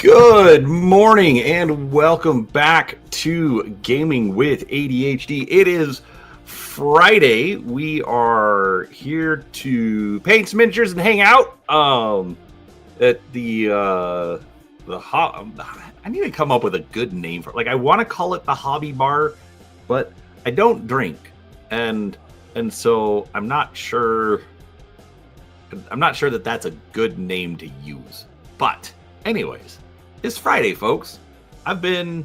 Good morning and welcome back to Gaming with ADHD. It is Friday. We are here to paint some miniatures and hang out at I need to come up with a good name for it. Like, I want to call it the hobby bar, but I don't drink. And so I'm not sure that that's a good name to use. But anyways, it's Friday, folks. I've been,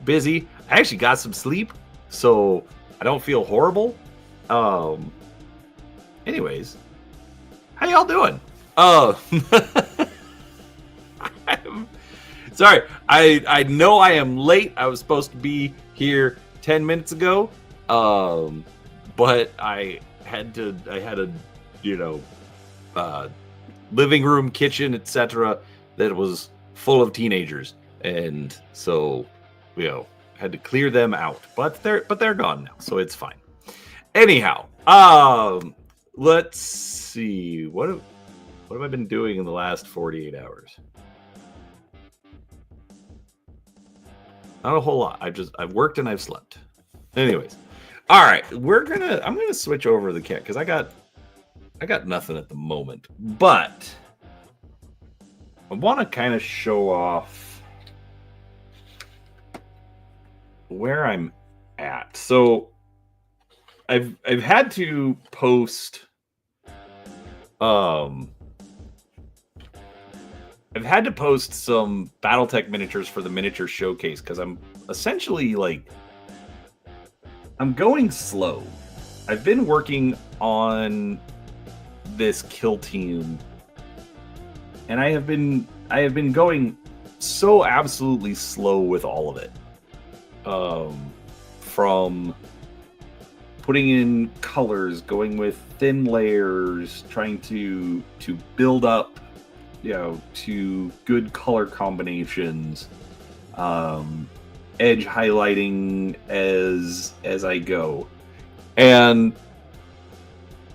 busy. I actually got some sleep, so I don't feel horrible. Anyways, how y'all doing? Sorry, I know I am late. I was supposed to be here 10 minutes ago, but I had a living room, kitchen, etc. that was full of teenagers, and so had to clear them out. But they're gone now, so it's fine. Anyhow, let's see. What have I been doing in the last 48 hours? Not a whole lot. I've worked and I've slept. Anyways, all right. I'm gonna switch over the cat because I got nothing at the moment, but I want to kind of show off where I'm at. So I've had to post some BattleTech miniatures for the miniature showcase because I'm essentially I'm going slow. I've been working on this kill team, and I have been going so absolutely slow with all of it. From putting in colors, going with thin layers, trying to build up, to good color combinations, edge highlighting as I go, and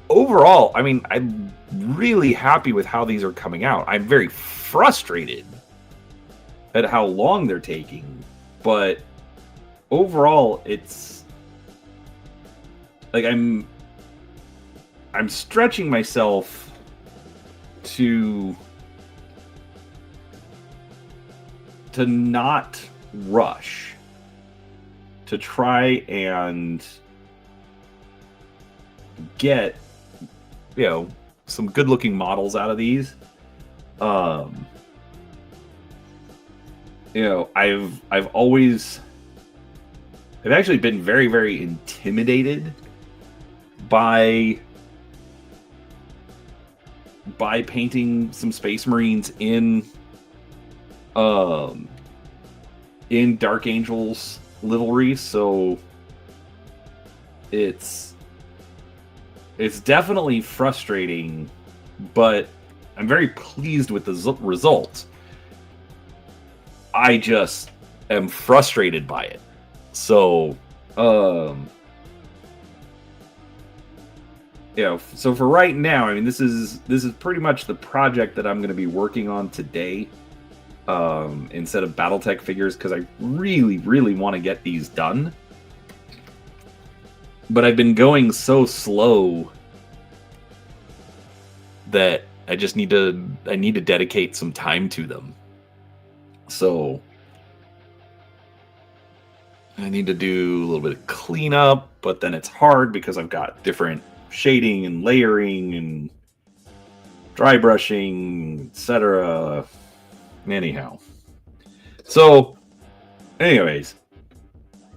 overall, I mean, I'm really happy with how these are coming out. I'm very frustrated at how long they're taking, but overall, it's like I'm stretching myself to not rush, to try and get some good looking models out of these. I've actually been very, very intimidated by painting some Space Marines in Dark Angels livery, so it's definitely frustrating, but I'm very pleased with the results. I just am frustrated by it. So, so for right now, I mean, this is pretty much the project that I'm going to be working on today, instead of BattleTech figures, because I really, really want to get these done. But I've been going so slow that I need to dedicate some time to them. So I need to do a little bit of cleanup, but then it's hard because I've got different shading and layering and dry brushing, etc. Anyhow. So anyways,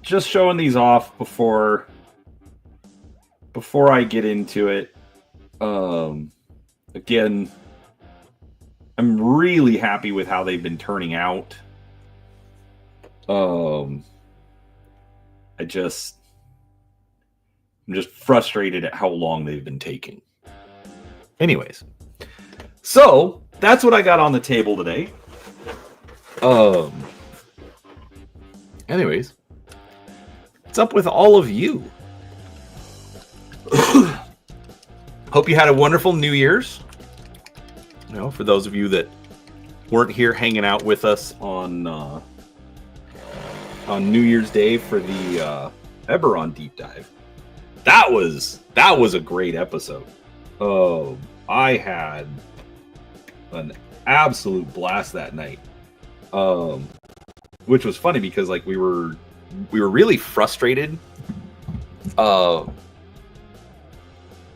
just showing these off before I get into it. Again, I'm really happy with how they've been turning out. I'm just frustrated at how long they've been taking. Anyways, so that's what I got on the table today. Anyways, what's up with all of you? Hope you had a wonderful New Year's. For those of you that weren't here hanging out with us on New Year's Day for the Eberron deep dive. That was a great episode. I had an absolute blast that night. Which was funny because like we were really frustrated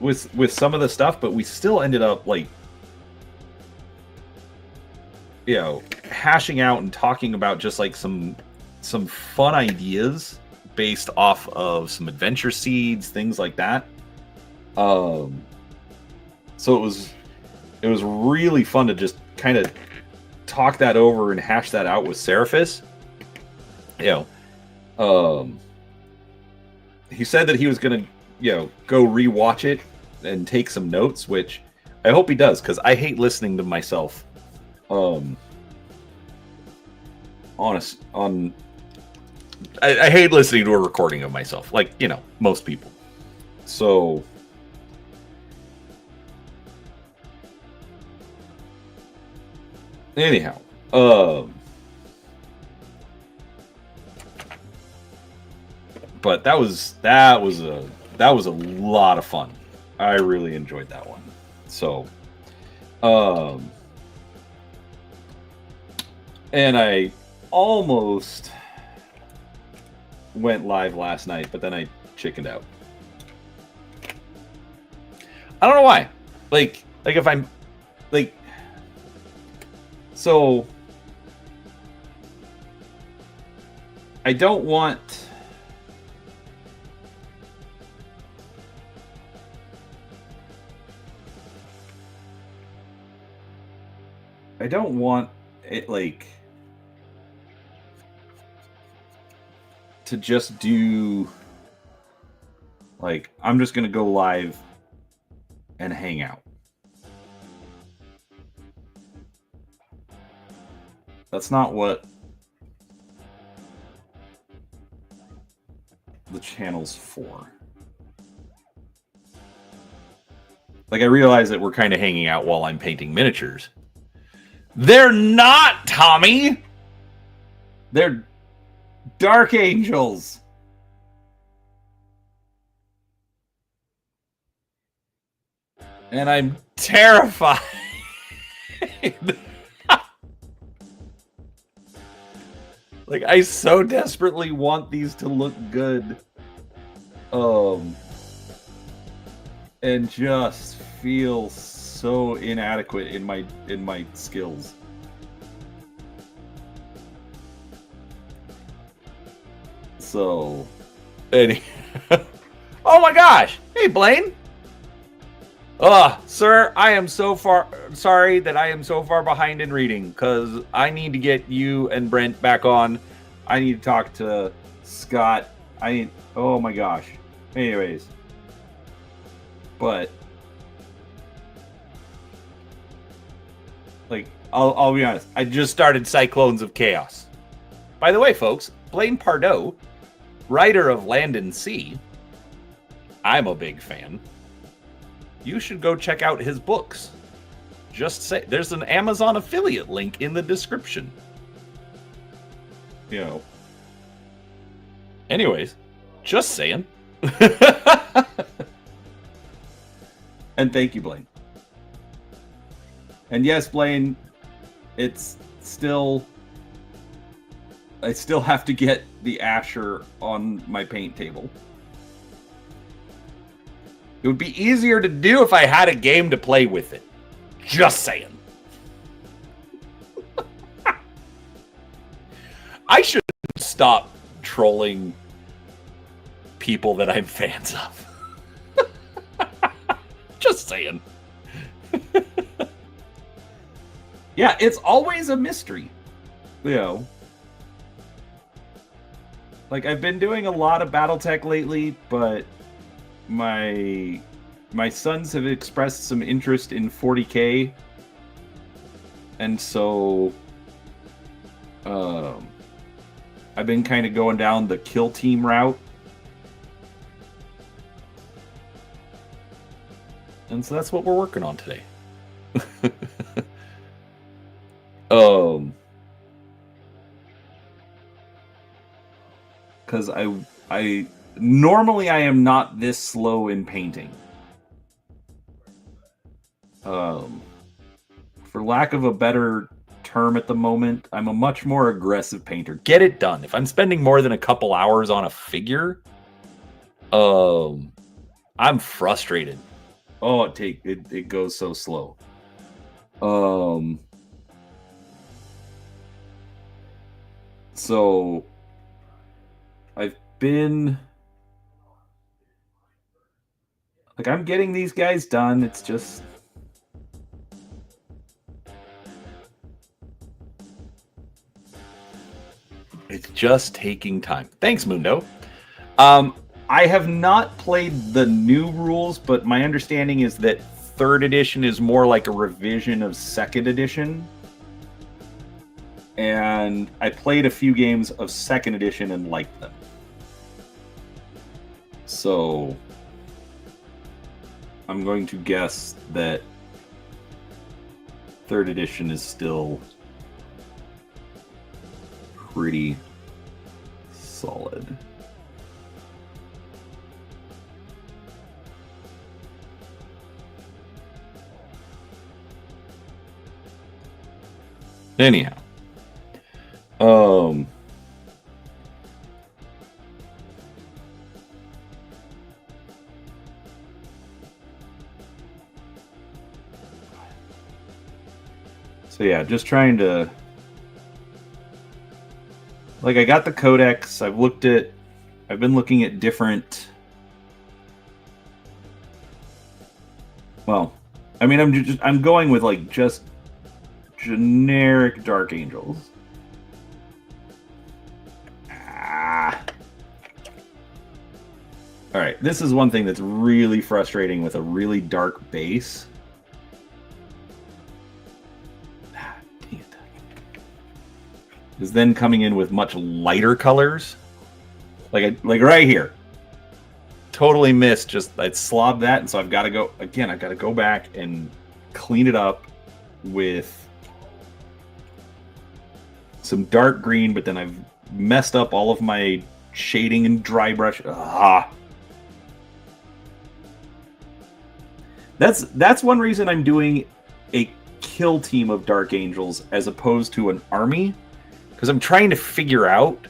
with some of the stuff, but we still ended up like, you know, hashing out and talking about just like some fun ideas based off of some adventure seeds, things like that. So it was really fun to just kind of talk that over and hash that out with Seraphis. You know, he said that he was gonna, you know, go rewatch it and take some notes, which I hope he does, because I hate listening to myself. I hate listening to a recording of myself, like, you know, most people. So anyhow, but that was a lot of fun. I really enjoyed that one. So, and I almost went live last night, but then I chickened out. I don't know why. Like if I'm like, so I don't want it like to just do like, I'm just gonna go live and hang out. That's not what the channel's for. Like, I realize that we're kind of hanging out while I'm painting miniatures. They're not, Tommy! They're Dark Angels. And I'm terrified. Like, I so desperately want these to look good. And just feel so inadequate in my skills. So, oh my gosh! Hey, Blaine. Sir, I am so sorry that I am so far behind in reading, because I need to get you and Brent back on. I need to talk to Scott. Oh my gosh. Anyways. But, like, I'll be honest. I just started Cyclones of Chaos. By the way, folks, Blaine Pardoe, writer of Land and Sea, I'm a big fan. You should go check out his books. Just say, there's an Amazon affiliate link in the description. You know. Anyways, just saying. And thank you, Blaine. And yes, Blaine, it's still... I still have to get the Asher on my paint table. It would be easier to do if I had a game to play with it. Just saying. I should stop trolling people that I'm fans of. Just saying. Yeah, it's always a mystery. You know. Like, I've been doing a lot of Battletech lately, but my sons have expressed some interest in 40K. And so I've been kind of going down the kill team route. And so that's what we're working on today. Because I normally I am not this slow in painting. For lack of a better term at the moment, I'm a much more aggressive painter. Get it done. If I'm spending more than a couple hours on a figure, I'm frustrated. Oh, it goes so slow. So I've been like, I'm getting these guys done. It's just taking time. Thanks, Mundo. I have not played the new rules, but my understanding is that 3rd edition is more like a revision of 2nd edition. And I played a few games of 2nd edition and liked them. So I'm going to guess that 3rd edition is still pretty solid. Anyhow, so yeah, just trying to, like, I got the codex. I've been looking at different, well, I mean, I'm going with like just generic Dark Angels. All right, this is one thing that's really frustrating with a really dark base. Dang it. Is then coming in with much lighter colors. Like right here. Totally missed. Just I'd slobbed that, and so I've got to go again. I've got to go back and clean it up with some dark green, but then I've messed up all of my shading and dry brush. That's one reason I'm doing a kill team of Dark Angels as opposed to an army, because I'm trying to figure out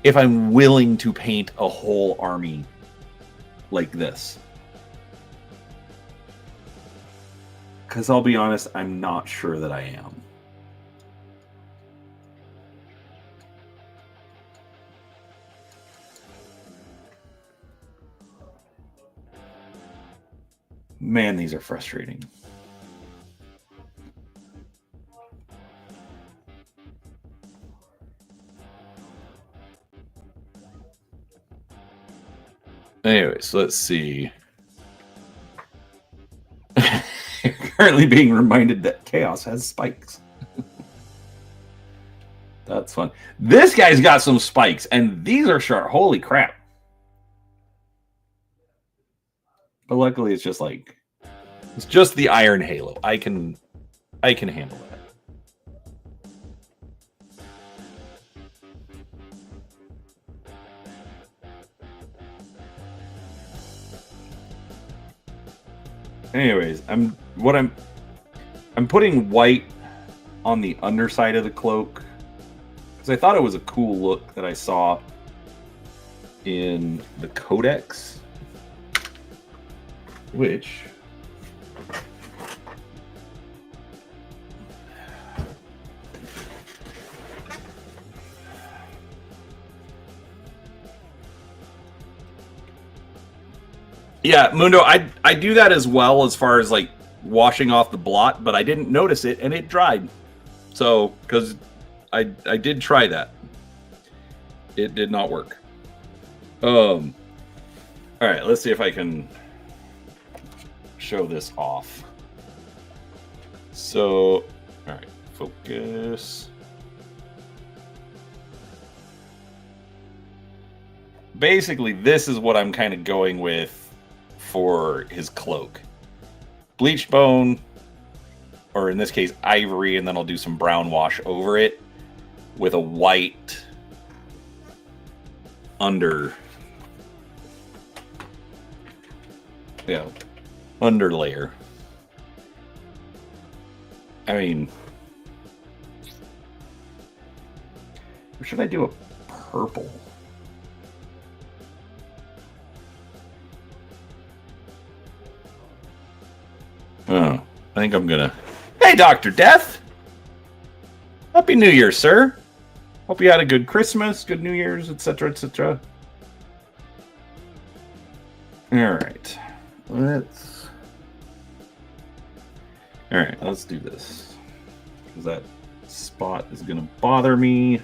if I'm willing to paint a whole army like this. Because I'll be honest, I'm not sure that I am. Man, these are frustrating. Anyways, let's see. You're currently being reminded that Chaos has spikes. That's fun. This guy's got some spikes, and these are sharp. Holy crap. But luckily, it's just the Iron Halo. I can handle that. Anyways, I'm putting white on the underside of the cloak because I thought it was a cool look that I saw in the Codex, which yeah, Mundo, I do that as well as far as like washing off the blot, but I didn't notice it and it dried. So, because I did try that. It did not work. All right, let's see if I can show this off. So, all right, focus. Basically, this is what I'm kind of going with for his cloak. Bleached bone, or in this case, ivory, and then I'll do some brown wash over it with a white under layer. I mean, or should I do a purple? Oh, I think I'm gonna. Hey, Dr. Death! Happy New Year, sir. Hope you had a good Christmas, good New Year's, etc., etc. Alright. Let's do this. Because that spot is gonna bother me.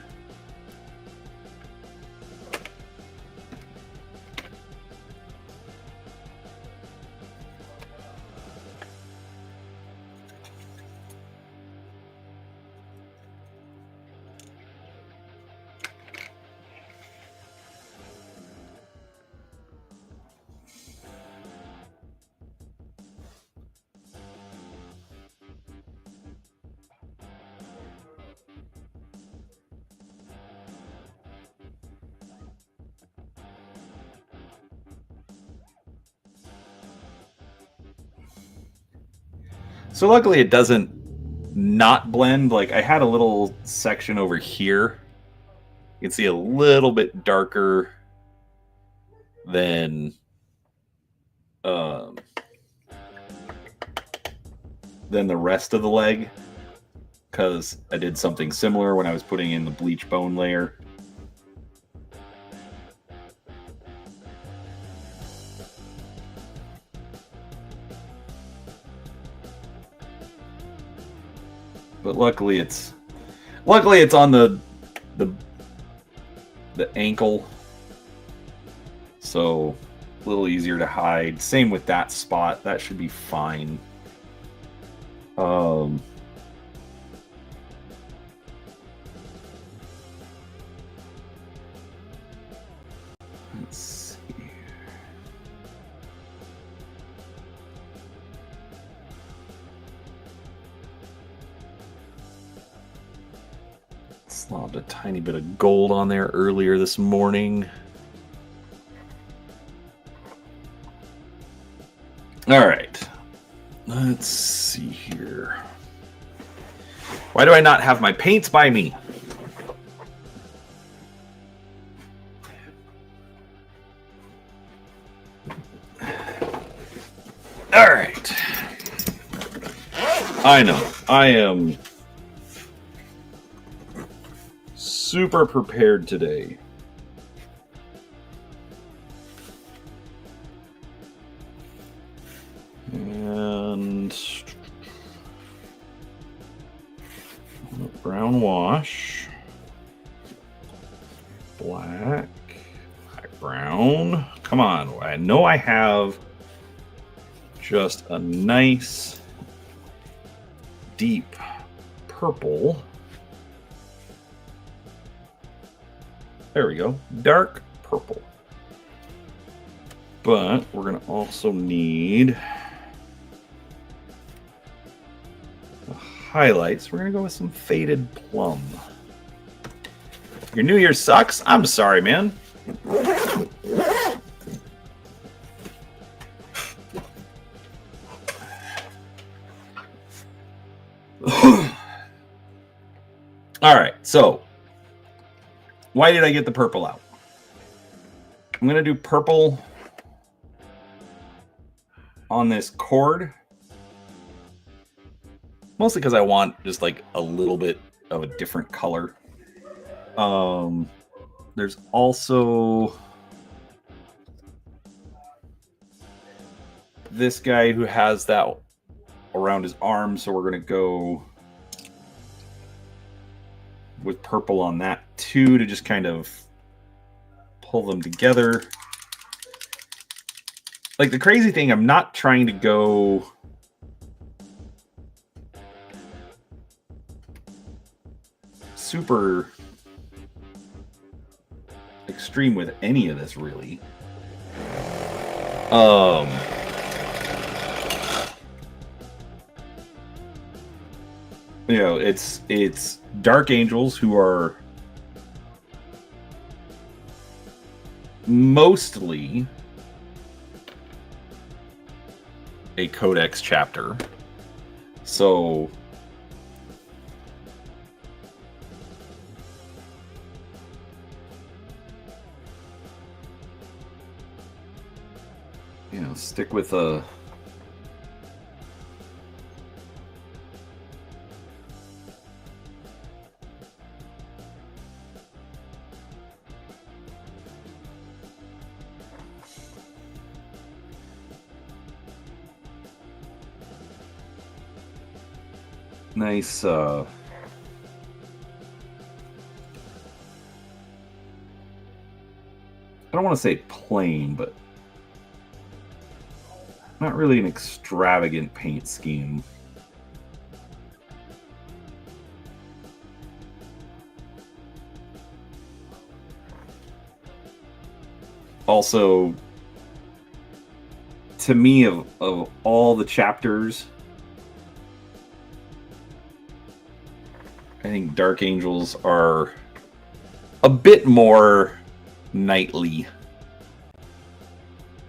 So luckily it doesn't not blend. Like I had a little section over here. You can see a little bit darker than the rest of the leg, because I did something similar when I was putting in the bleach bone layer. But luckily it's on the ankle, so a little easier to hide. Same with that spot, that should be fine. Let's see. Slobbed a tiny bit of gold on there earlier this morning. All right. Let's see here. Why do I not have my paints by me? All right. I know. I am super prepared today. And brown wash, black, brown. Come on, I know I have just a nice deep purple. There we go, dark purple. But we're gonna also need highlights. We're gonna go with some faded plum. Your New Year sucks? I'm sorry, man. All right, so why did I get the purple out? I'm gonna do purple on this cord, mostly because I want just like a little bit of a different color. There's also this guy who has that around his arm, so we're gonna go with purple on that too, to just kind of pull them together. Like, the crazy thing, I'm not trying to go super extreme with any of this, really. you know, it's Dark Angels who are mostly a Codex chapter. So you know, stick with a nice I don't want to say plain, but not really an extravagant paint scheme. Also, to me, of all the chapters, I think Dark Angels are a bit more knightly,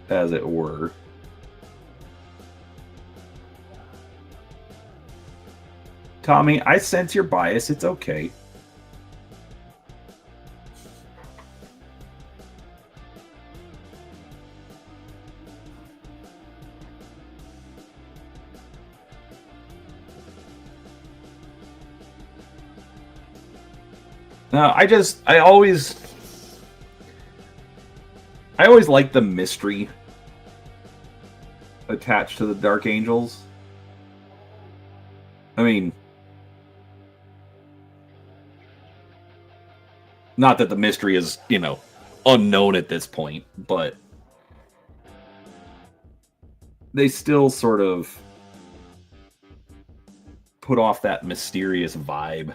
as it were. Tommy, I sense your bias. It's okay. No, I always like the mystery attached to the Dark Angels. I mean, not that the mystery is, you know, unknown at this point, but they still sort of put off that mysterious vibe.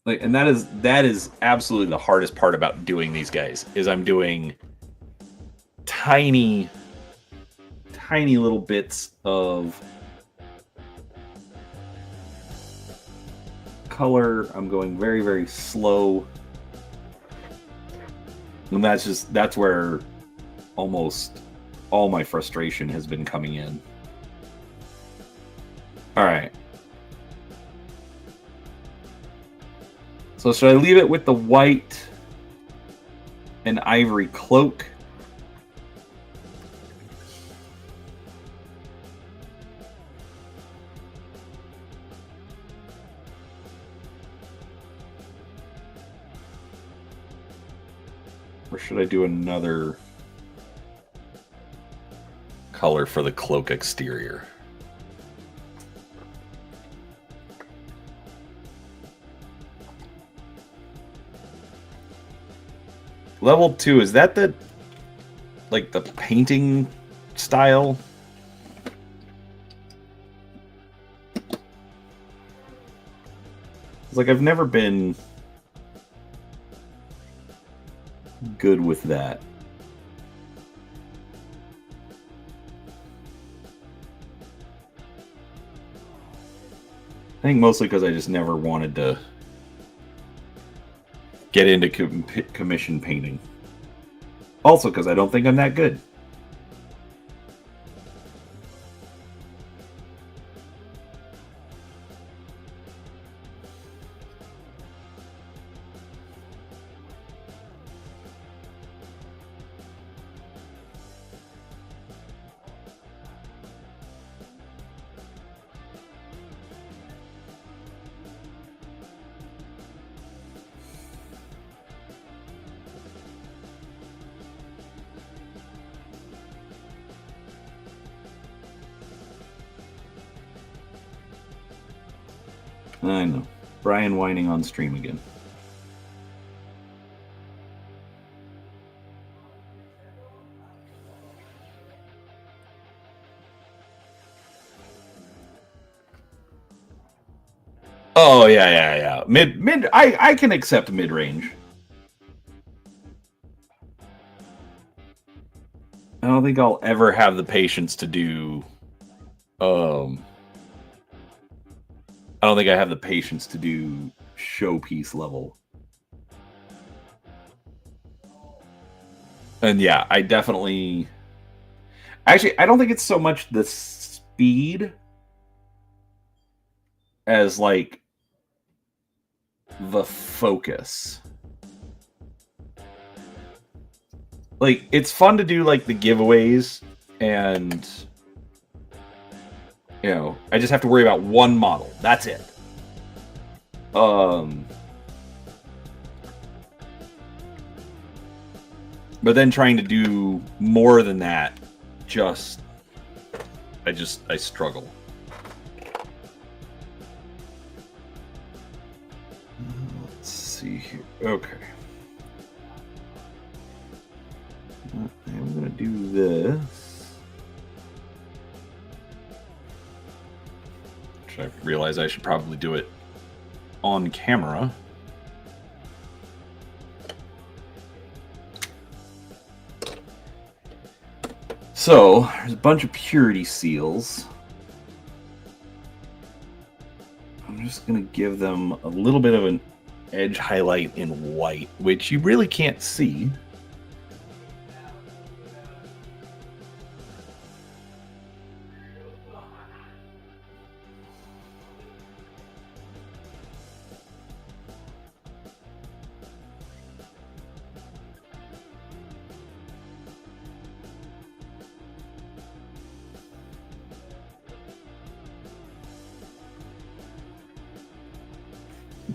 Like, and that is absolutely the hardest part about doing these guys, is I'm doing tiny little bits of color. I'm going very, very slow. And that's where almost all my frustration has been coming in. All right. So should I leave it with the white and ivory cloak? Or should I do another color for the cloak exterior? Level 2, is that the painting style? It's like I've never been good with that. I think mostly because I just never wanted to get into commission painting. Also because I don't think I'm that good. I know. Brian whining on stream again. Oh yeah. Mid. I can accept mid range. I don't think I'll ever have the patience to do. I don't think I have the patience to do showpiece level. And yeah, I definitely. Actually, I don't think it's so much the speed as like the focus. Like, it's fun to do like the giveaways, and you know, I just have to worry about one model. That's it. But then trying to do more than that, I struggle. Let's see here. Okay. I'm gonna do this. Which I realize I should probably do it on camera. So, there's a bunch of purity seals. I'm just going to give them a little bit of an edge highlight in white, which you really can't see.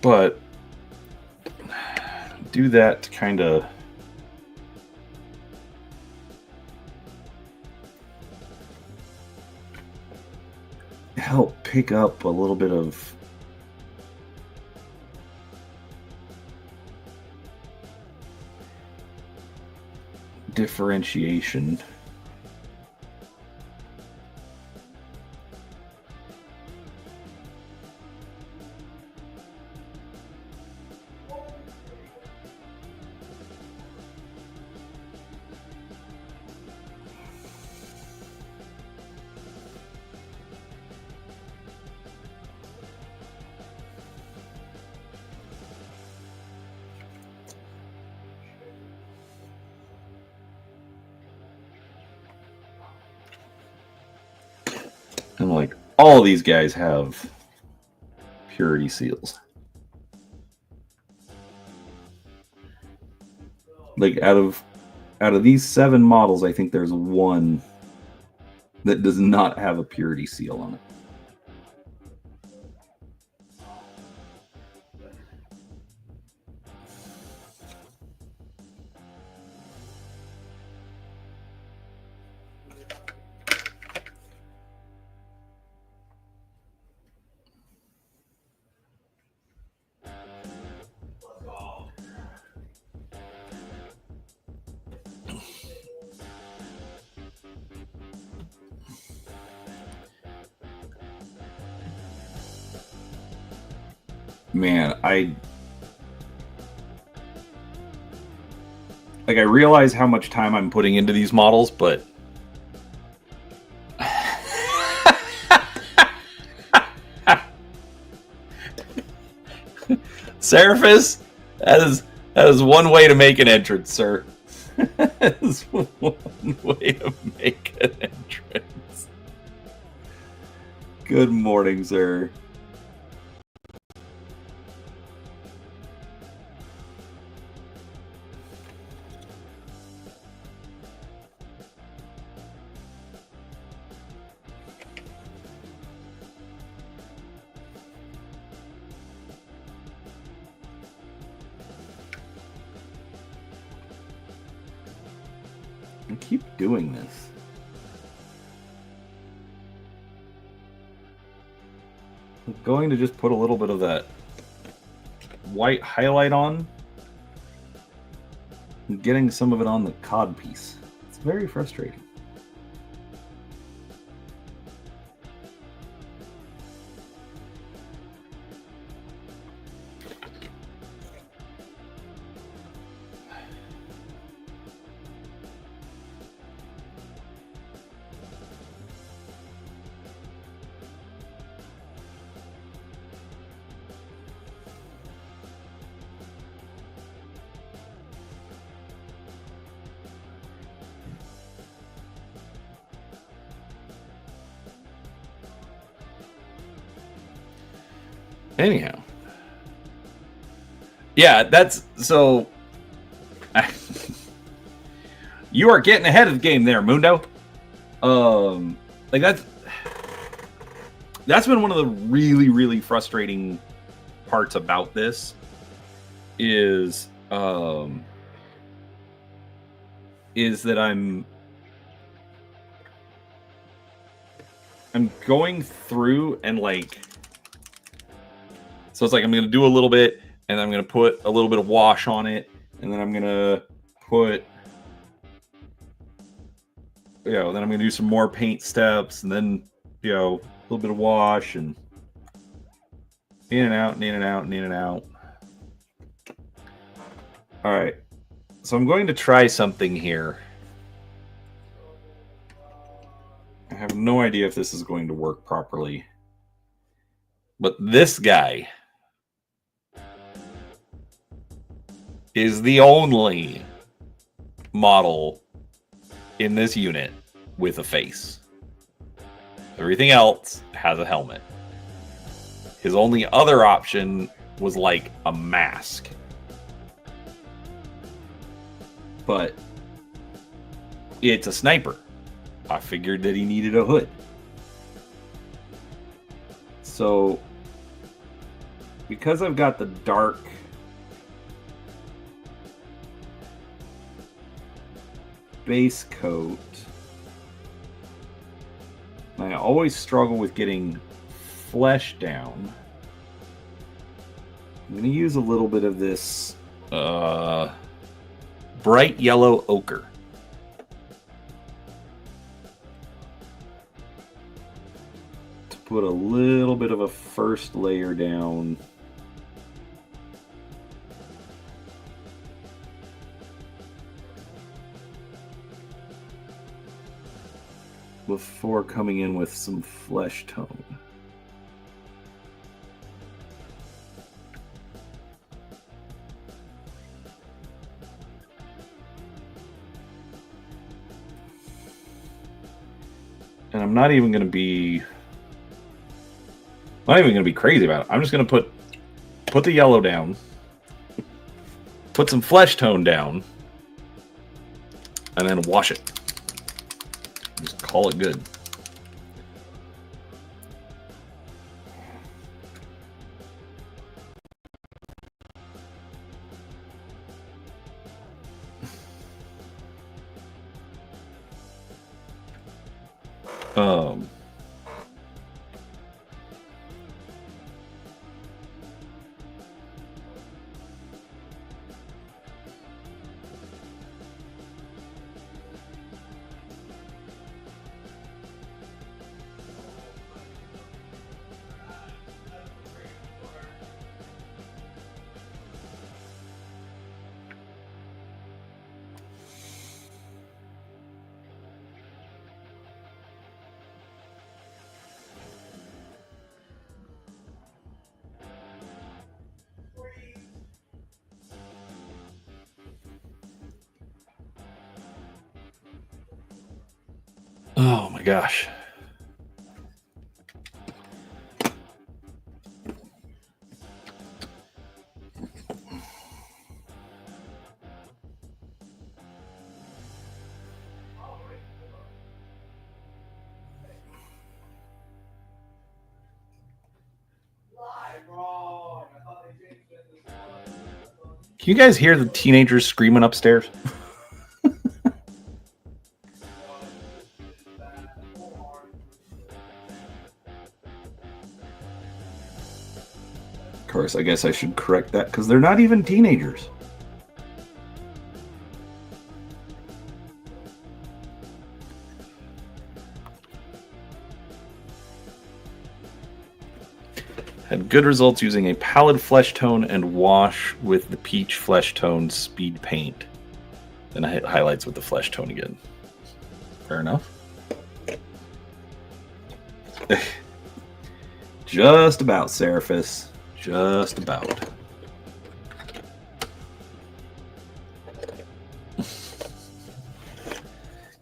But do that to kind of help pick up a little bit of differentiation. And like all these guys have purity seals. Like out of these 7 models, I think there's one that does not have a purity seal on it. Man, I realize how much time I'm putting into these models, but Seraphis, that is one way to make an entrance, sir. That is one way to make an entrance. Good morning, sir. I keep doing this. I'm going to just put a little bit of that white highlight on and getting some of it on the cod piece. It's very frustrating. Anyhow. Yeah, that's so. You are getting ahead of the game there, Mundo. Like that's been one of the really, really frustrating parts about this is that I'm going through and like, so it's like I'm going to do a little bit and I'm going to put a little bit of wash on it and then I'm going to put, then I'm going to do some more paint steps and then, a little bit of wash and in and out and in and out and in and out. All right. So I'm going to try something here. I have no idea if this is going to work properly. But this guy is the only model in this unit with a face. Everything else has a helmet. His only other option was like a mask. But it's a sniper. I figured that he needed a hood. So, because I've got the dark base coat, I always struggle with getting flesh down. I'm going to use a little bit of this bright yellow ochre. To put a little bit of a first layer down. Before coming in with some flesh tone. And I'm not even going to be crazy about it. I'm just going to put the yellow down, put some flesh tone down, and then wash it. Just call it good. Oh my gosh. Can you guys hear the teenagers screaming upstairs? Of course, I guess I should correct that because they're not even teenagers. Had good results using a pallid flesh tone and wash with the peach flesh tone speed paint. Then I hit highlights with the flesh tone again. Fair enough. Just about, Seraphis. Just about.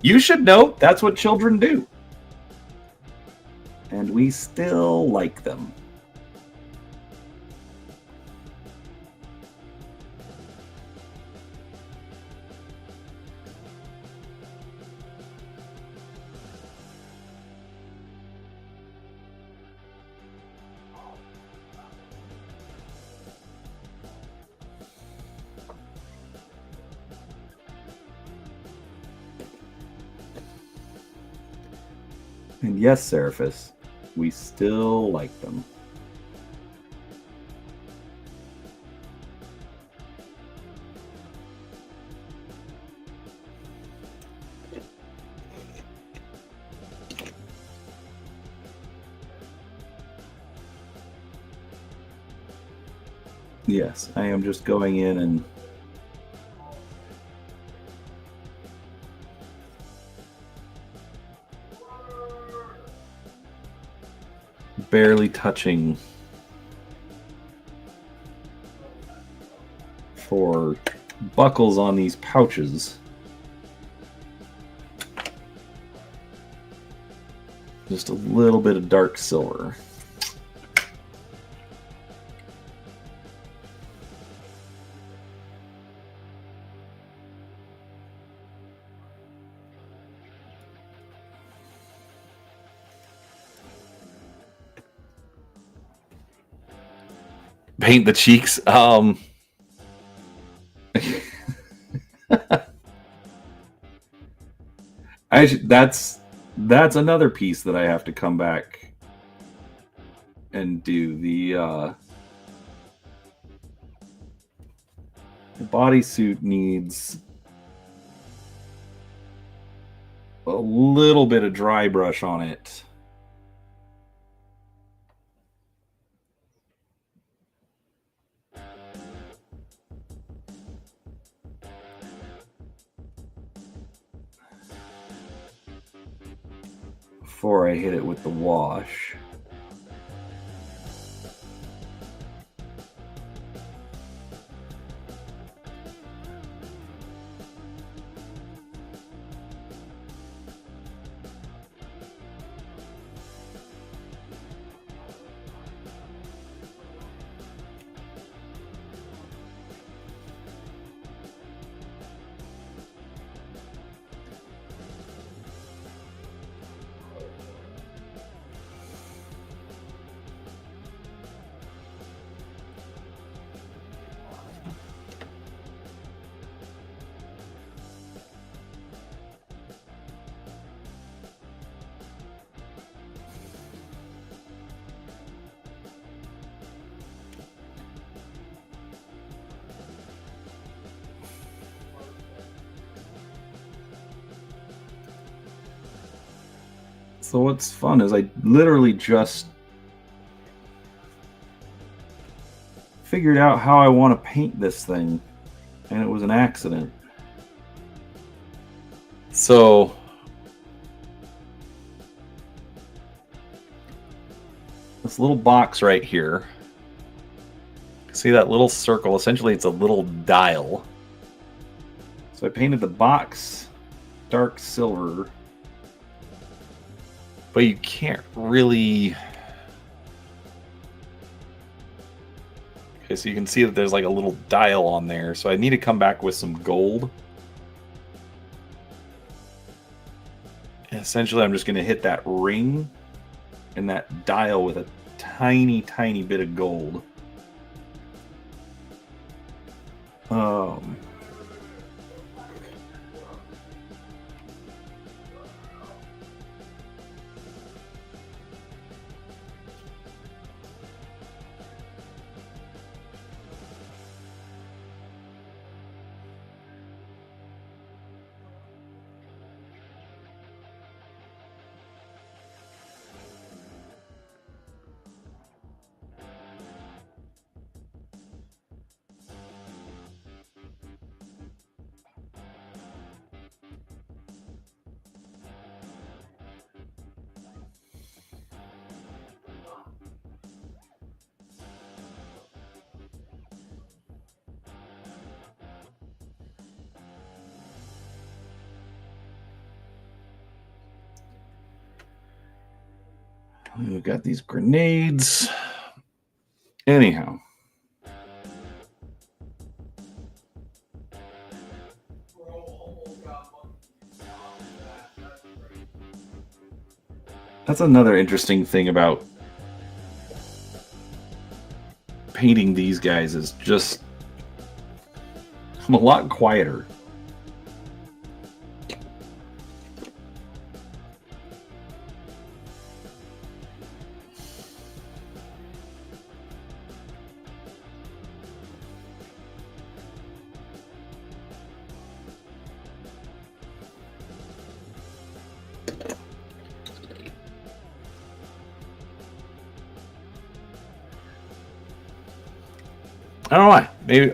You should know that's what children do. And we still like them. And yes, Seraphis, we still like them. Yes, I am just going in and barely touching for buckles on these pouches. Just a little bit of dark silver. Paint the cheeks. That's another piece that I have to come back and do. The bodysuit needs a little bit of dry brush on it. Before I hit it with the wash. So what's fun is I literally just figured out how I want to paint this thing, and it was an accident. So this little box right here, see that little circle? Essentially it's a little dial. So I painted the box dark silver, but you can't really... Okay, so you can see that there's like a little dial on there. So I need to come back with some gold. And essentially, I'm just going to hit that ring and that dial with a tiny, tiny bit of gold. We've got these grenades. Anyhow. That's another interesting thing about painting these guys is just I'm a lot quieter. I don't know why. Maybe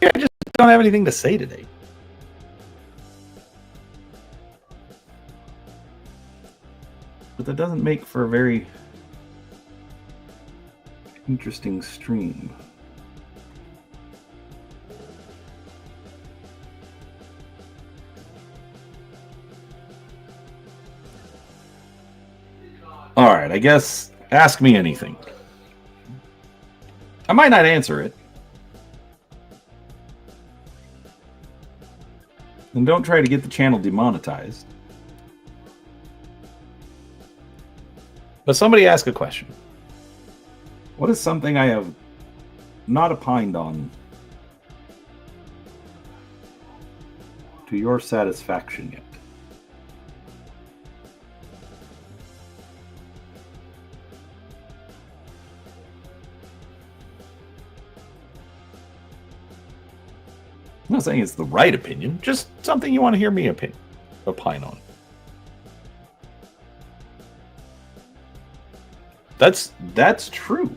I just don't have anything to say today. But that doesn't make for a very interesting stream. All right, I guess ask me anything. I might not answer it. And don't try to get the channel demonetized. But somebody ask a question. What is something I have not opined on to your satisfaction yet? I'm not saying it's the right opinion, just something you want to hear me opine on. That's true.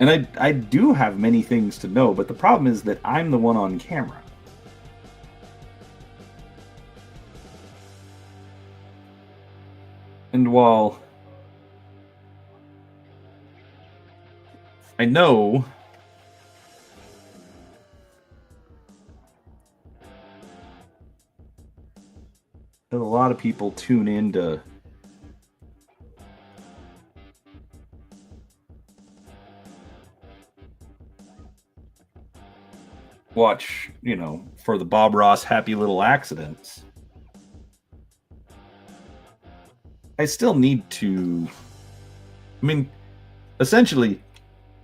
And I do have many things to know, but the problem is that I'm the one on camera. And while I know that a lot of people tune in to watch, for the Bob Ross happy little accidents, I still need to, essentially,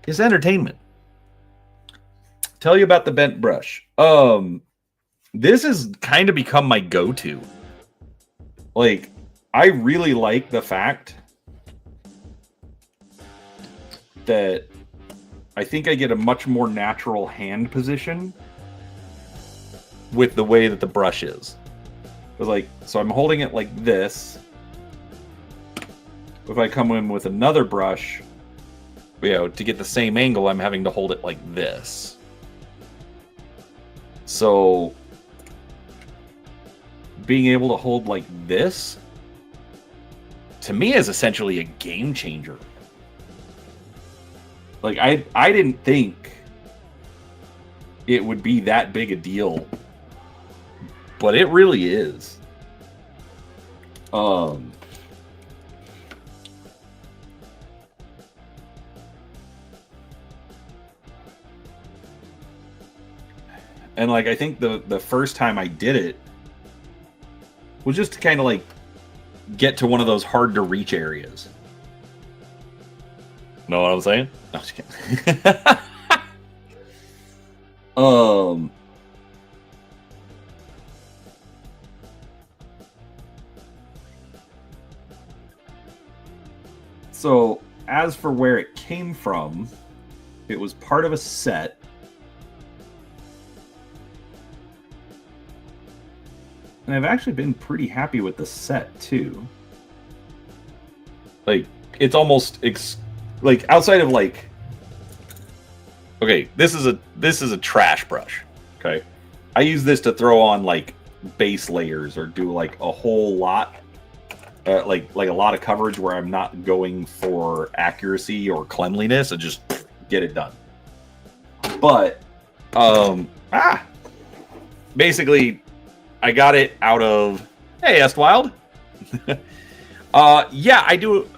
it's entertainment. Tell you about the bent brush. This has kind of become my go-to. Like, I really like the fact that I think I get a much more natural hand position with the way that the brush is. So I'm holding it like this. If I come in with another brush, to get the same angle, I'm having to hold it like this. So being able to hold like this, to me, is essentially a game changer. Like, I didn't think it would be that big a deal, but it really is. And like, I think the first time I did it was just to kind of like get to one of those hard to reach areas. Know what I'm saying? No, I'm just kidding. So as for where it came from, it was part of a set. And I've actually been pretty happy with the set too. Like, it's almost like, outside of like, okay, this is a trash brush. Okay, I use this to throw on like base layers or do like a whole lot, like a lot of coverage where I'm not going for accuracy or cleanliness and just get it done. But basically, I got it out of, hey, Estwild. Yeah, I do.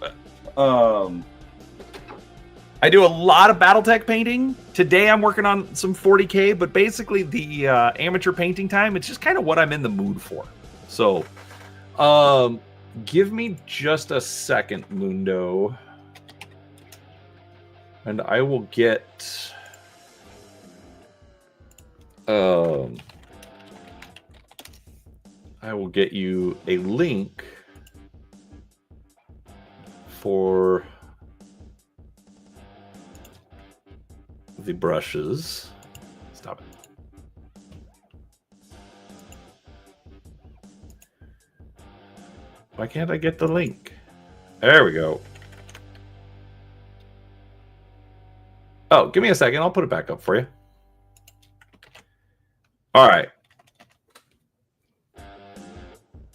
I do a lot of BattleTech painting. Today I'm working on some 40K, but basically the amateur painting time, it's just kind of what I'm in the mood for. So, give me just a second, Mundo, and I will get you a link for the brushes. Stop it. Why can't I get the link? There we go. Oh, give me a second. I'll put it back up for you. All right.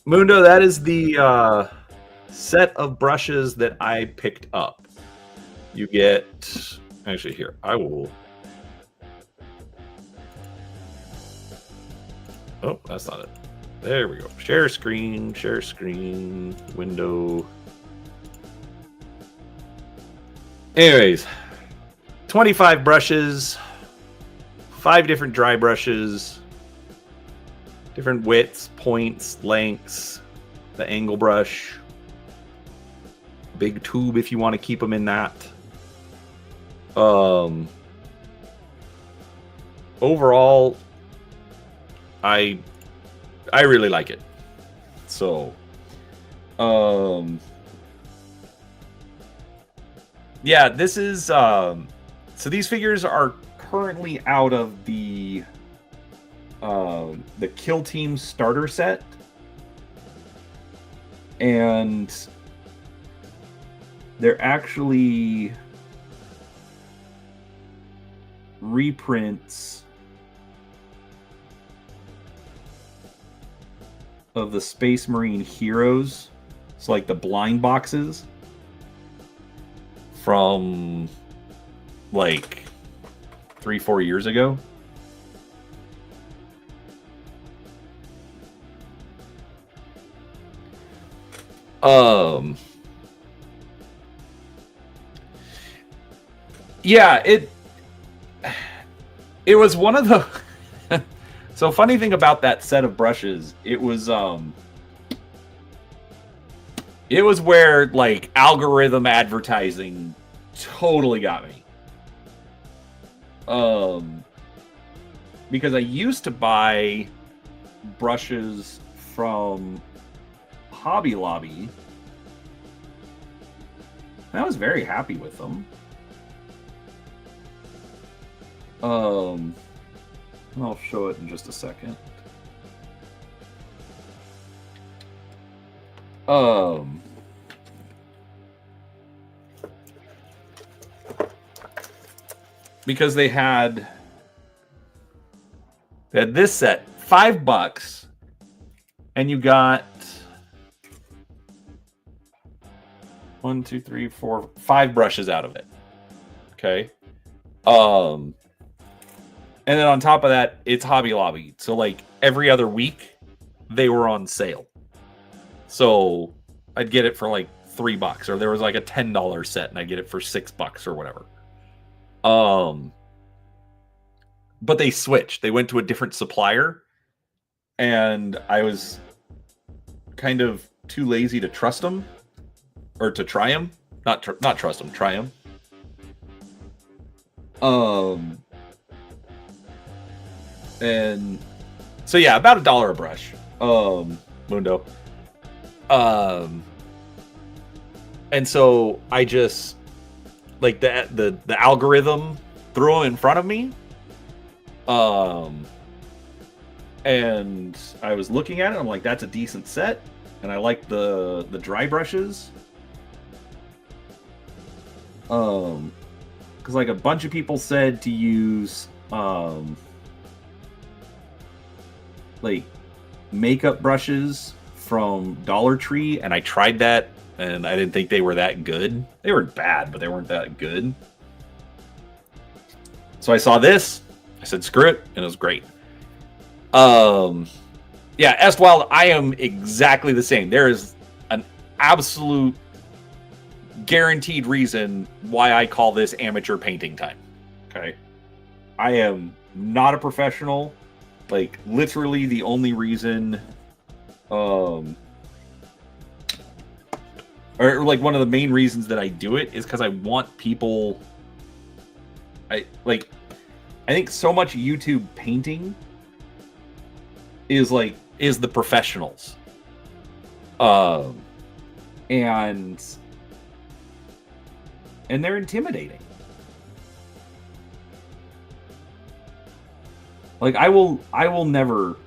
Mundo, that is the set of brushes that I picked up. You get... Actually, here. I will... Oh, that's not it. There we go. Share screen, window. Anyways, 25 brushes, 5 different dry brushes, different widths, points, lengths, the angle brush, big tube if you want to keep them in that. Overall, I really like it. So, yeah, this is, so these figures are currently out of the Kill Team starter set. And they're actually reprints of the Space Marine heroes. So like the blind boxes from like 3-4 years ago. Yeah, it was one of the so funny thing about that set of brushes, it was where like algorithm advertising totally got me. Because I used to buy brushes from Hobby Lobby. And I was very happy with them. I'll show it in just a second. Because they had this set, $5, and you got 1, 2, 3, 4, 5 brushes out of it. Okay. And then on top of that, it's Hobby Lobby. So like every other week, they were on sale. So I'd get it for like $3, or there was like a $10 set, and I'd get it for $6 or whatever. But they switched. They went to a different supplier, and I was kind of too lazy to trust them, or to try them. Not trust them, try them. And so yeah, about $1 a brush, Mundo. And so I just like the algorithm threw them in front of me. And I was looking at it, I'm like, that's a decent set, and I like the dry brushes. Because like a bunch of people said to use like makeup brushes from Dollar Tree, and I tried that, and I didn't think they were that good. They weren't bad, but they weren't that good. So I saw this, I said screw it, and it was great. Yeah, Estwild, I am exactly the same. There is an absolute guaranteed reason why I call this amateur painting time. Okay, I am not a professional. Like literally the only reason, or like one of the main reasons that I do it is because I want people. I think so much YouTube painting is the professionals, and they're intimidating. Like I will never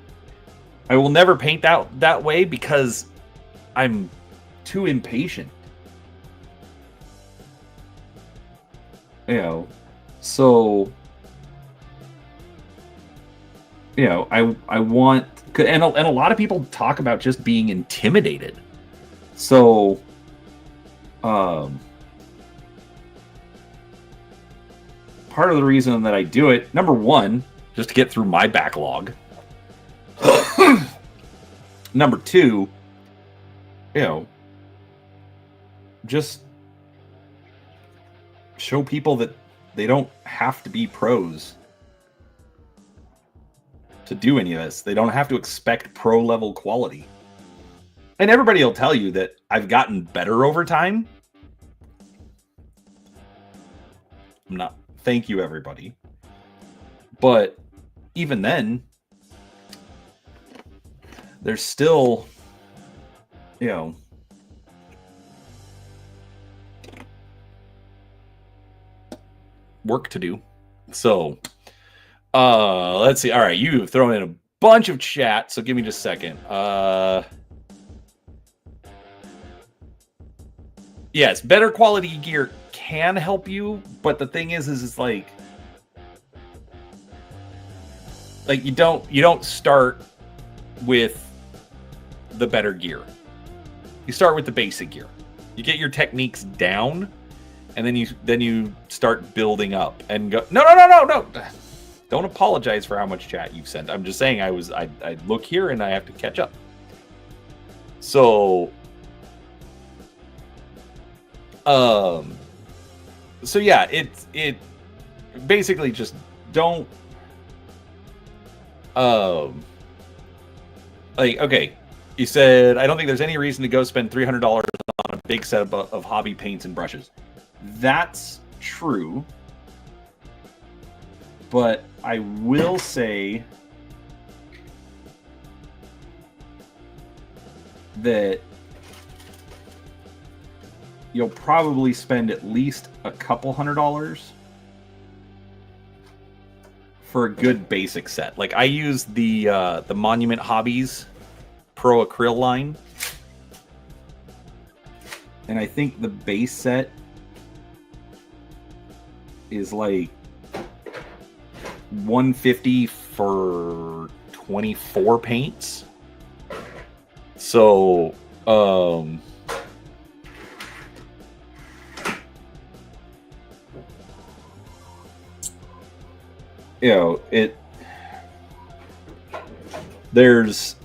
paint that way because I'm too impatient. You know, so you know, I want, and a lot of people talk about just being intimidated. So, part of the reason that I do it, number one, just to get through my backlog. Number two, you know, just show people that they don't have to be pros to do any of this. They don't have to expect pro level quality. And everybody will tell you that I've gotten better over time. I'm not. Thank you, everybody. But even then, there's still, you know, work to do. So, let's see. All right, you've thrown in a bunch of chat, so give me just a second. Yes, better quality gear can help you, but the thing is it's like you don't start with the better gear. You start with the basic gear. You get your techniques down, and then you start building up and go. No. Don't apologize for how much chat you've sent. I'm just saying I look here and I have to catch up. So yeah, it basically just don't like, okay, you said I don't think there's any reason to go spend $300 on a big set of hobby paints and brushes. That's true, but I will say that you'll probably spend at least a couple $100 for a good basic set. Like, I use the Monument Hobbies Pro Acryl line, and I think the base set is like $150 for 24 paints. So, you know, there is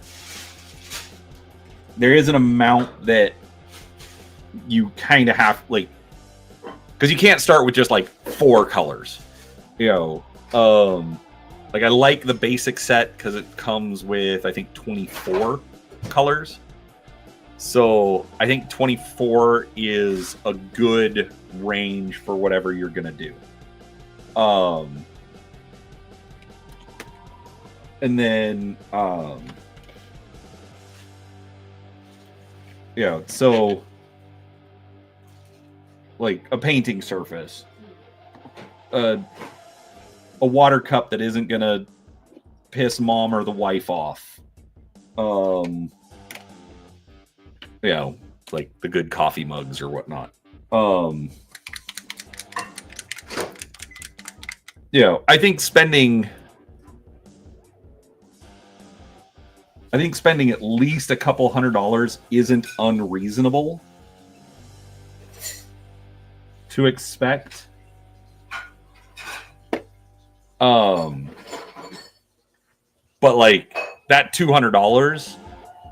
an amount that you kind of have, like, because you can't start with just like 4 colors, you know. Like, I like the basic set because it comes with, I think, 24 colors. So I think 24 is a good range for whatever you're gonna do. And then, you know, so like a painting surface, a water cup that isn't gonna piss mom or the wife off. You know, like the good coffee mugs or whatnot. You know, I think spending at least a couple $100 isn't unreasonable to expect. But like that $200,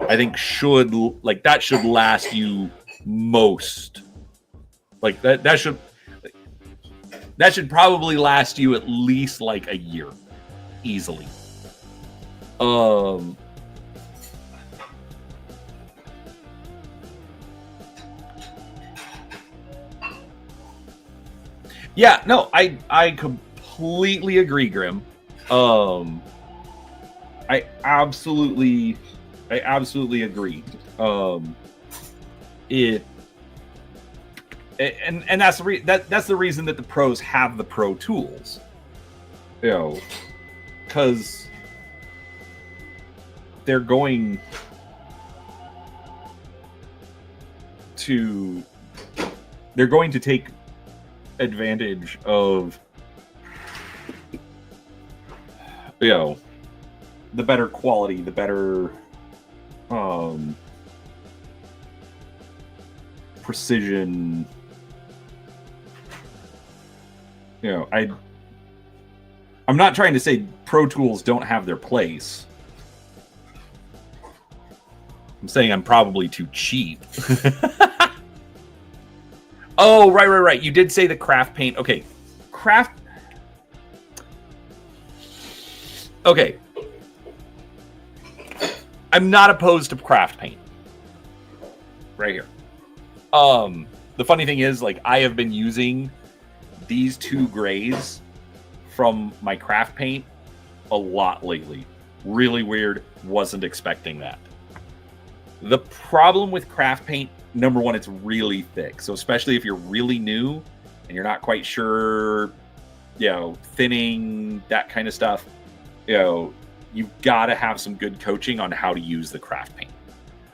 I think should last you most. Like that should probably last you at least like a year, easily. Yeah, no, I completely agree, Grim. I absolutely agree. And that's that's the reason that the pros have the pro tools. You know, because they're going to take advantage of, you know, the better quality, the better precision. You know, I'm not trying to say Pro Tools don't have their place. I'm saying I'm probably too cheap. Oh, right. You did say the craft paint. Okay. Craft. Okay. I'm not opposed to craft paint. Right here. The funny thing is, like, I have been using these two grays from my craft paint a lot lately. Really weird. Wasn't expecting that. The problem with craft paint, number one, it's really thick. So especially if you're really new and you're not quite sure, you know, thinning, that kind of stuff, you know, you've got to have some good coaching on how to use the craft paint.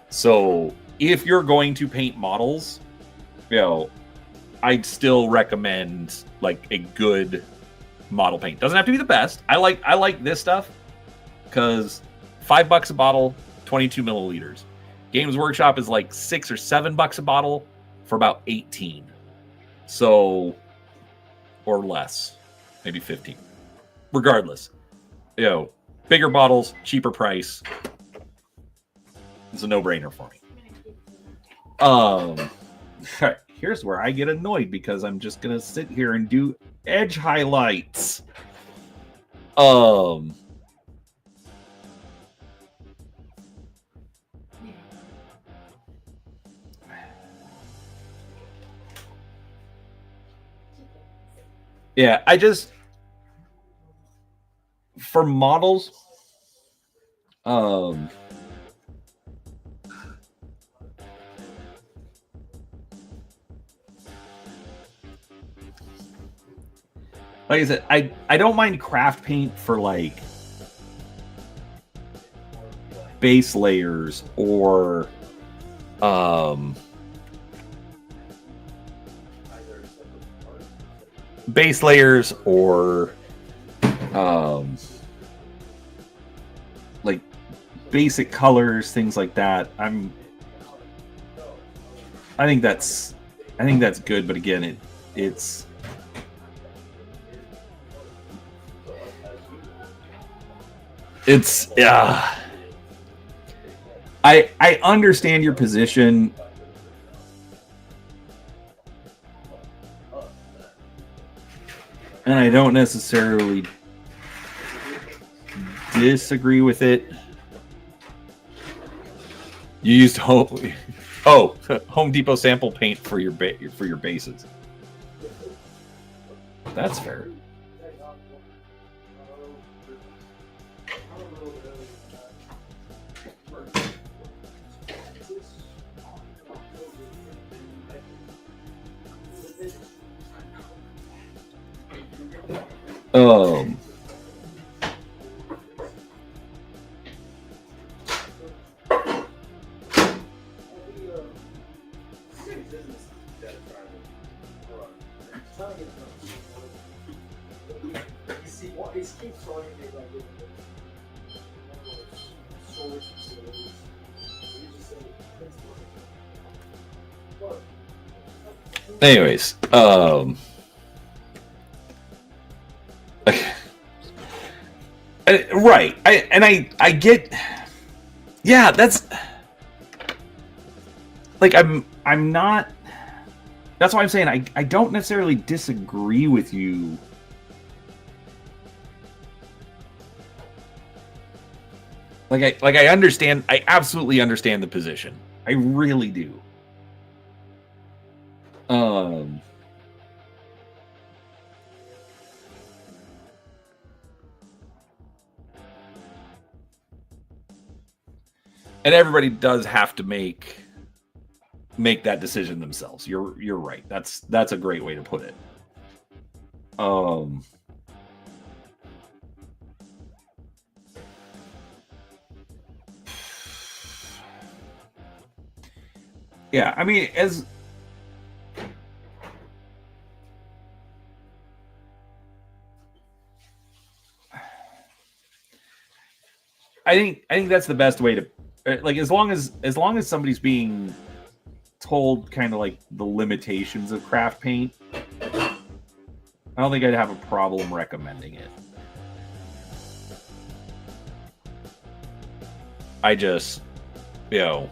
So if you're going to paint models, you know, I'd still recommend like a good model paint. Doesn't have to be the best. I like this stuff because $5 a bottle, 22 milliliters. Games Workshop is like $6 or $7 a bottle for about 18. So, or less, maybe 15. Regardless, you know, bigger bottles, cheaper price. It's a no-brainer for me. Here's where I get annoyed because I'm just gonna sit here and do edge highlights. Yeah, I just, for models, like I said, I don't mind craft paint for like base layers or like basic colors, things like that. I think that's good, but again, it's yeah. I understand your position. And I don't necessarily disagree with it. You used Home Depot sample paint for your bases. That's fair. Anyways, right. I get, yeah, that's like, I'm not, that's why I'm saying I don't necessarily disagree with you. I understand, I absolutely understand the position. I really do. And everybody does have to make that decision themselves. You're right. That's a great way to put it. Yeah, I mean, I think that's the best way to, like, as long as somebody's being told kind of like the limitations of craft paint, I don't think I'd have a problem recommending it. I just, you know,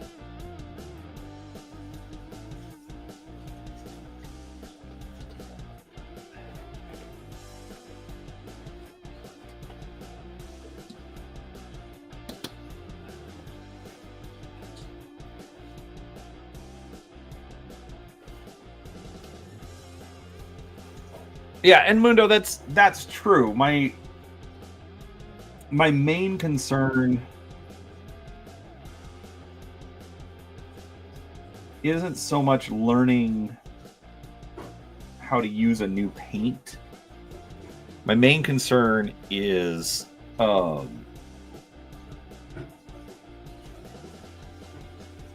yeah, and Mundo, that's true. My main concern isn't so much learning how to use a new paint. My main concern is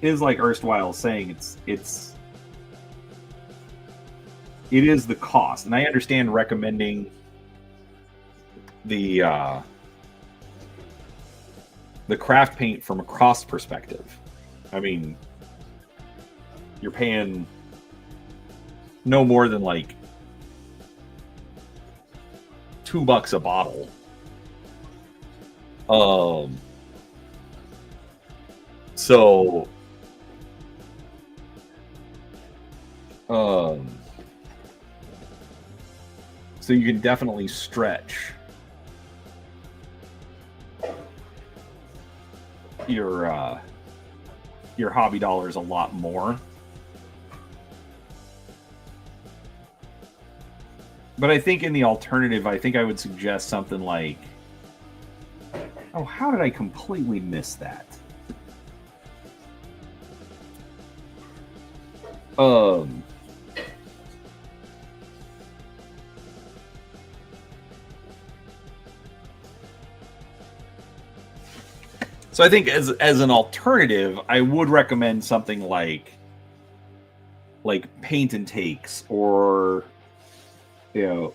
like erstwhile saying, it is the cost, and I understand recommending the craft paint from a cost perspective. I mean, you're paying no more than like $2 a bottle. So so you can definitely stretch your hobby dollars a lot more. But I think in the alternative, I think I would suggest something like, oh, how did I completely miss that? So I think as an alternative, I would recommend something like paint and takes, or you know,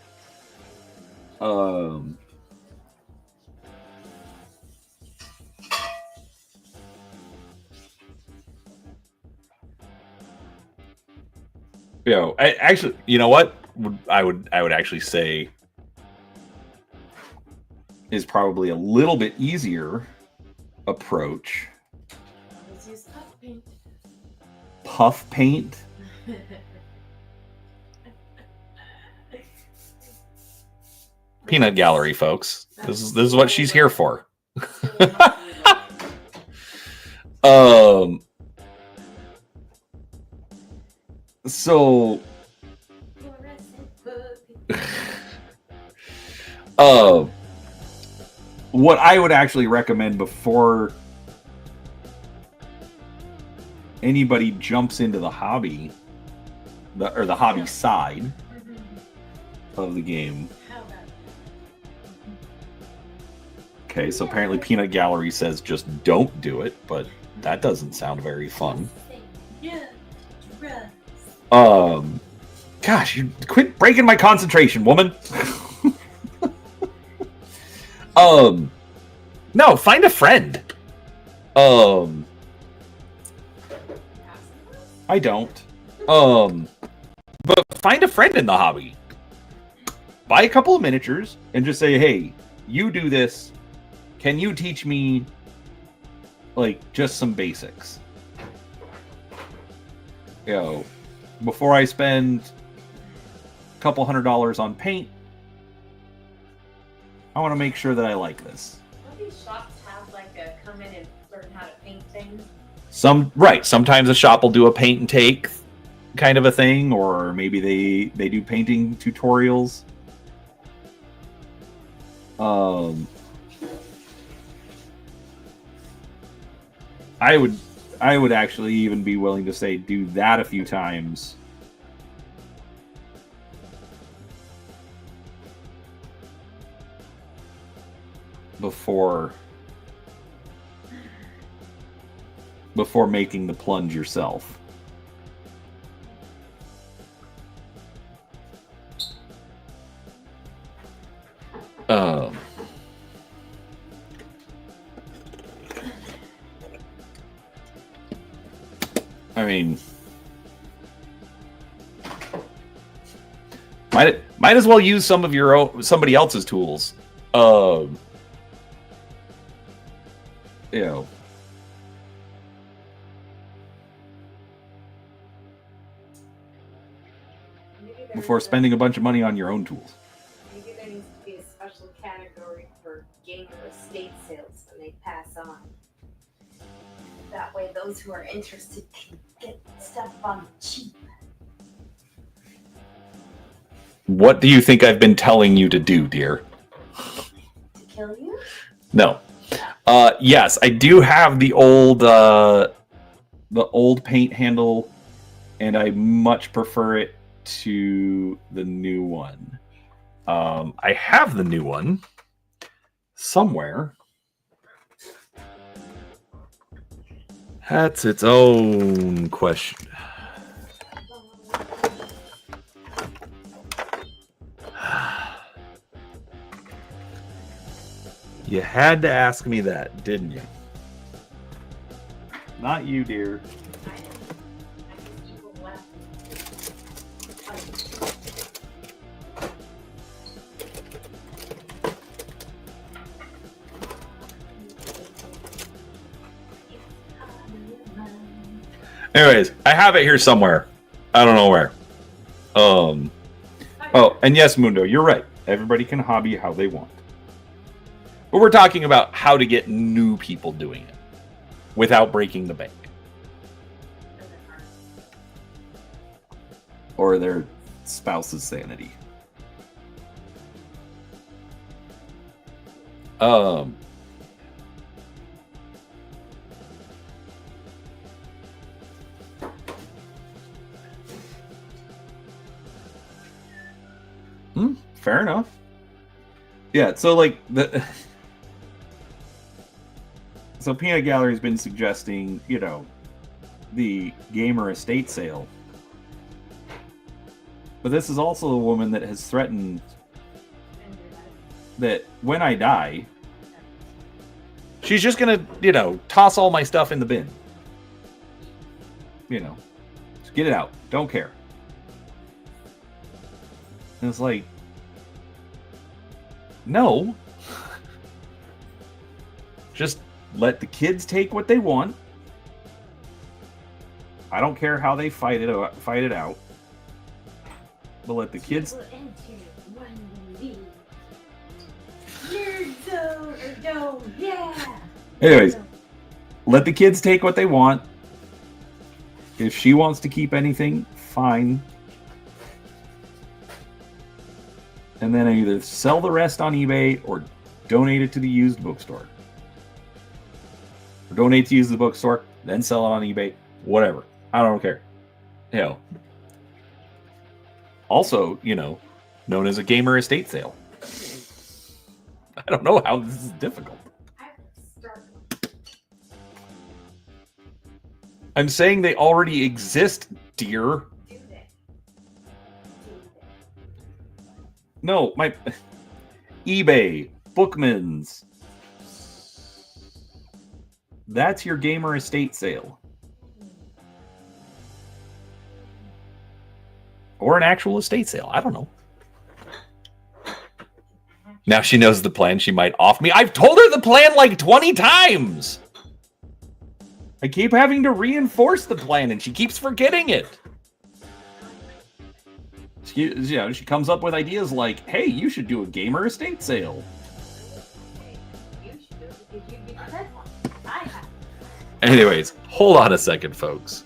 actually, you know what? I would actually say is probably a little bit easier approach. Let's use puff paint. Puff paint? Peanut gallery, folks. This is what she's here for. So what I would actually recommend before anybody jumps into the hobby, the hobby side of the game. Okay, so apparently Peanut Gallery says just don't do it, but that doesn't sound very fun. Gosh, you quit breaking my concentration, woman. No, find a friend. I don't. But find a friend in the hobby. Buy a couple of miniatures and just say, hey, you do this. Can you teach me, like, just some basics? You know, before I spend a couple $100 on paint, I want to make sure that I like this. Don't these shops have like a come in and learn how to paint things? Sometimes a shop will do a paint and take kind of a thing, or maybe they do painting tutorials. I would actually even be willing to say do that a few times before making the plunge yourself. mean, might as well use some of your own, somebody else's tools. You know, before spending a bunch of money on your own tools. Maybe there needs to be a special category for gamer estate sales when they pass on. That way, those who are interested can get stuff on cheap. What do you think I've been telling you to do, dear? To kill you? No. Yes, I do have the old paint handle, and I much prefer it to the new one. I have the new one somewhere. That's its own question. You had to ask me that, didn't you? Not you, dear. I am just evil left. Anyways, I have it here somewhere. I don't know where. Oh, and yes, Mundo, you're right. Everybody can hobby how they want. But we're talking about how to get new people doing it without breaking the bank. Or their spouse's sanity. Fair enough. Yeah, so like so Peanut Gallery's been suggesting, you know, the gamer estate sale. But this is also a woman that has threatened that when I die, she's just gonna, you know, toss all my stuff in the bin. You know, just get it out. Don't care. And it's like, no. Just let the kids take what they want. I don't care how they fight it out. But let the kids. Anyways, let the kids take what they want. If she wants to keep anything, fine. And then either sell the rest on eBay or donate it to the used bookstore. Or donate to used bookstore, then sell it on eBay. Whatever. I don't care. You know. Also, you know, known as a gamer estate sale. I don't know how this is difficult. I'm saying they already exist, dear. No, my eBay, Bookman's. That's your gamer estate sale. Or an actual estate sale. I don't know. Now she knows the plan. She might off me. I've told her the plan like 20 times. I keep having to reinforce the plan and she keeps forgetting it. You know, she comes up with ideas like, hey, you should do a gamer estate sale. Anyways, hold on a second, folks.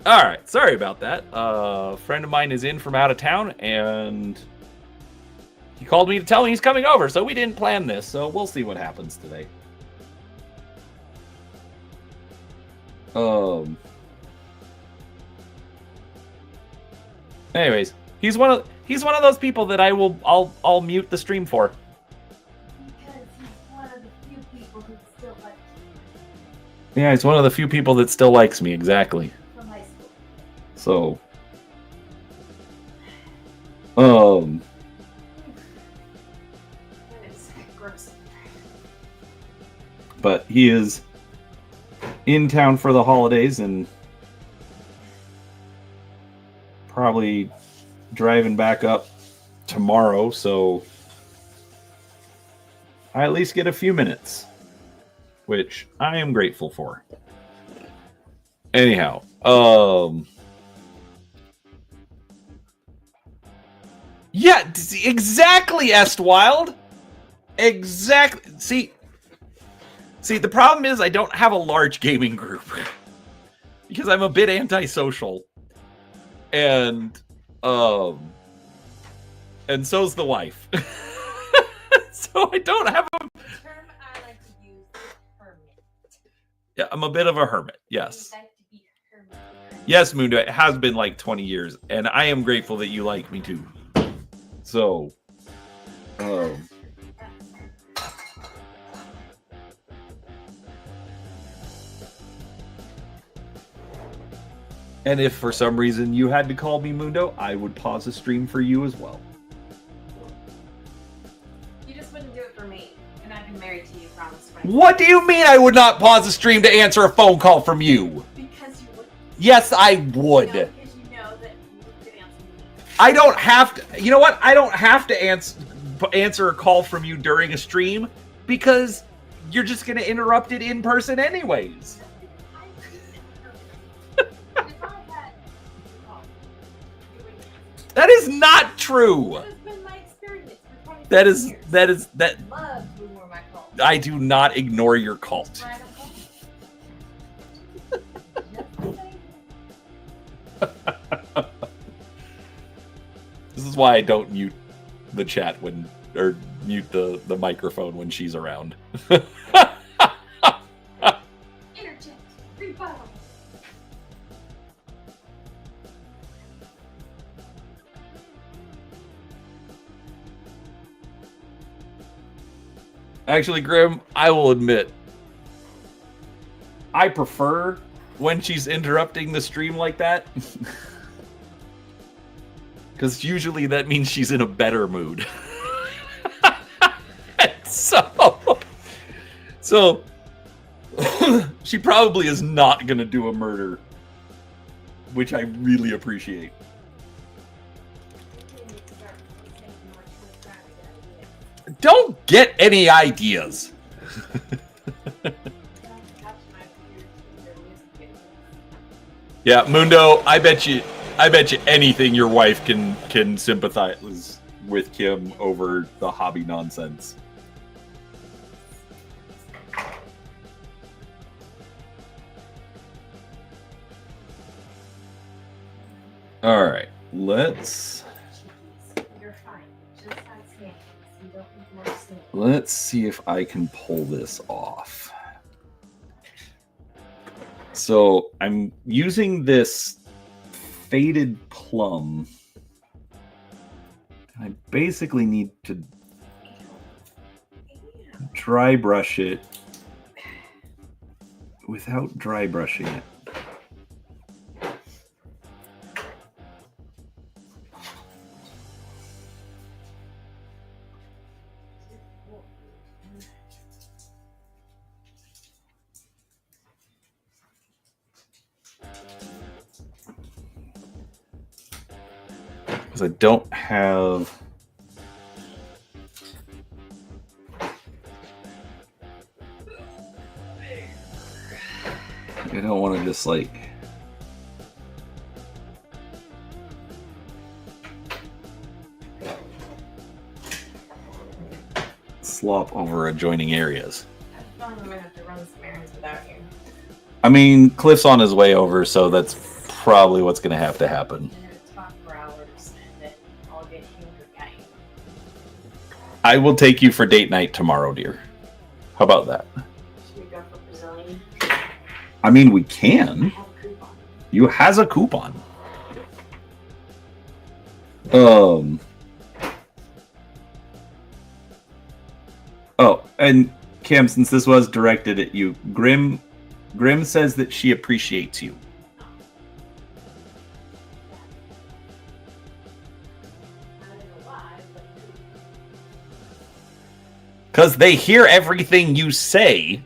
All right, sorry about that. A friend of mine is in from out of town, and he called me to tell me he's coming over, so we didn't plan this, so we'll see what happens today. Anyways, he's one of those people that I'll mute the stream for. Because he's one of the few people who still like Yeah, he's one of the few people that still likes me, exactly. from high school. So, That is gross. but he is in town for the holidays and probably driving back up tomorrow, so I at least get a few minutes, which I am grateful for. Anyhow, yeah, exactly, Estwild. Exactly. See, the problem is I don't have a large gaming group because I'm a bit antisocial, and so's the wife. So I don't have a. The term I like to use is hermit. Yeah, I'm a bit of a hermit. Yes. You like to be hermit. Yes, Mundo. It has been like 20 years, and I am grateful that you like me too. So, and if for some reason you had to call me Mundo, I would pause the stream for you as well. You just wouldn't do it for me, and I've been married to you, promise. What do you mean I would not pause the stream to answer a phone call from you? Because you would. Yes, I would. Because you know that you could answer me. I don't have to. You know what? I don't have to answer a call from you during a stream because you're just going to interrupt it in person anyways. That is not true. That has been my experience for 20 That is years. that. Love to ignore my calls. I do not ignore your cult. Right, okay? This is why I don't mute the chat or mute the microphone when she's around. Interject. Rebuttal. Actually, Grim, I will admit, I prefer when she's interrupting the stream like that. Because usually that means she's in a better mood. So she probably is not going to do a murder, which I really appreciate. Don't get any ideas. Yeah, Mundo, I bet you anything your wife can sympathize with Kim over the hobby nonsense. All right, let's see if I can pull this off. So I'm using this faded plum. I basically need to dry brush it without dry brushing it. Because I don't have... I don't want to just like... slop over adjoining areas. I feel like I'm gonna have to run some errands without you. I mean, Cliff's on his way over, so that's probably what's going to have to happen. I'm gonna talk for hours and then I'll get hungry again. I will take you for date night tomorrow, dear. How about that? Should we go for Brazilian? I mean, we I can. have a coupon. You has a coupon. Oh, and Cam, since this was directed at you, Grim says that she appreciates you. I don't know why, but Because they hear everything you say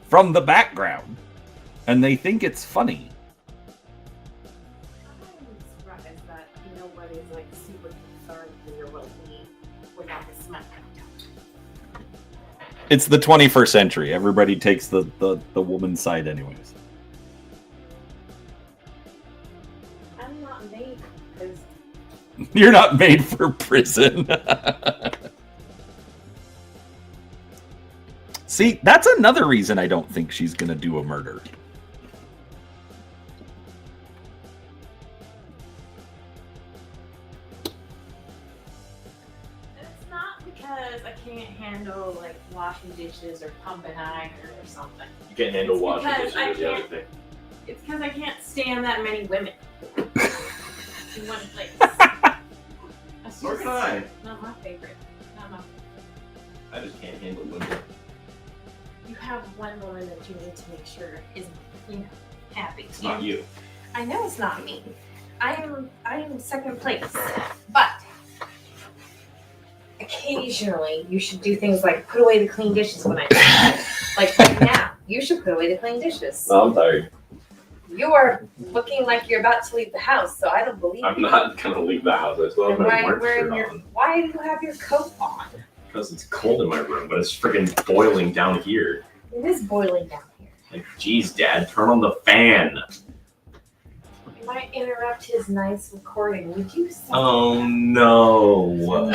from the background. And they think it's funny. I'm surprised that nobody's like super concerned for your well-being without the smack. It's the 21st century. Everybody takes the woman's side anyways. I'm not made because You're not made for prison. See, that's another reason I don't think she's going to do a murder. it's not because I can't handle like washing dishes or pumping iron or something. You can't handle It's washing because dishes I or the other can't- thing. It's because I can't stand that many women in one place. That's Nor just can I. not my favorite. Not my I just can't handle women. You have one woman that you need to make sure is, happy. It's not you. I know it's not me. I am in second place. But occasionally you should do things like put away the clean dishes when I like right now. You should put away the clean dishes. No, I'm tired. You are looking like you're about to leave the house, so I don't believe I'm you. not gonna leave the house. I still have Then my why, work shirt on. why do you have your coat on? Because it's cold in my room, but it's freaking boiling down here. It is boiling down here. Like, geez, Dad, turn on the fan. You might interrupt his nice recording. Would you stop? Oh no.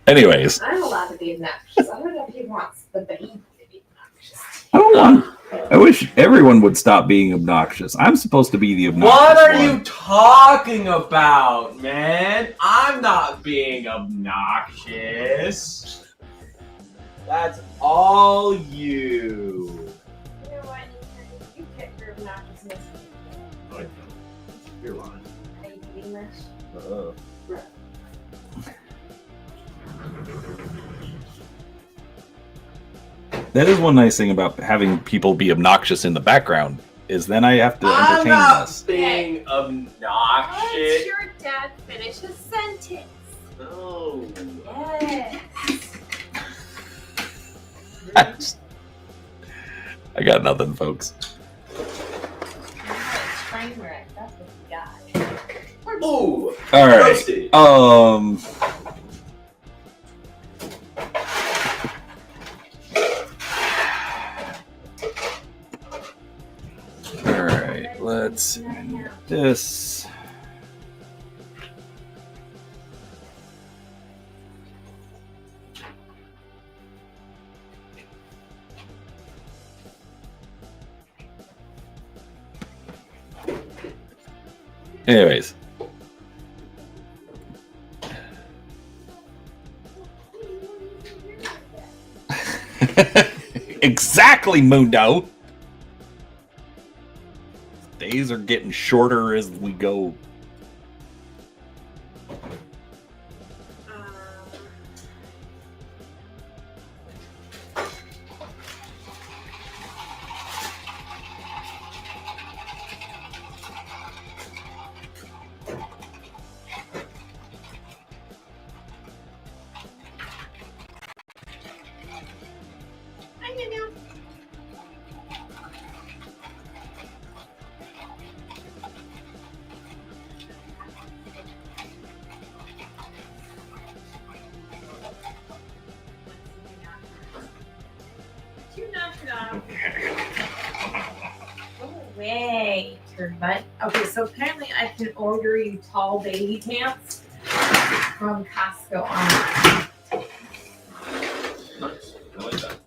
Anyways, I'm allowed to be obnoxious. I don't know if he wants the baby to be obnoxious. I don't want. I wish everyone would stop being obnoxious. I'm supposed to be the obnoxious What are one. you talking about, man? I'm not being obnoxious. That's all you. You know what? You pick your obnoxiousness. Oh, you're lying. Are you eating this? That is one nice thing about having people be obnoxious in the background is then I have to I'm entertain not this. being Let obnoxious. your dad finish his sentence. No. Yes. I got nothing, folks. Train wreck. That's what you got. Ooh. All right. Roasted. All right. Let's end this. Anyways. Exactly, Mundo. Days are getting shorter as we go. You knocked it off. Go away, turd butt. Okay, so apparently I can order you tall baby pants from Costco online. Nice. I like that.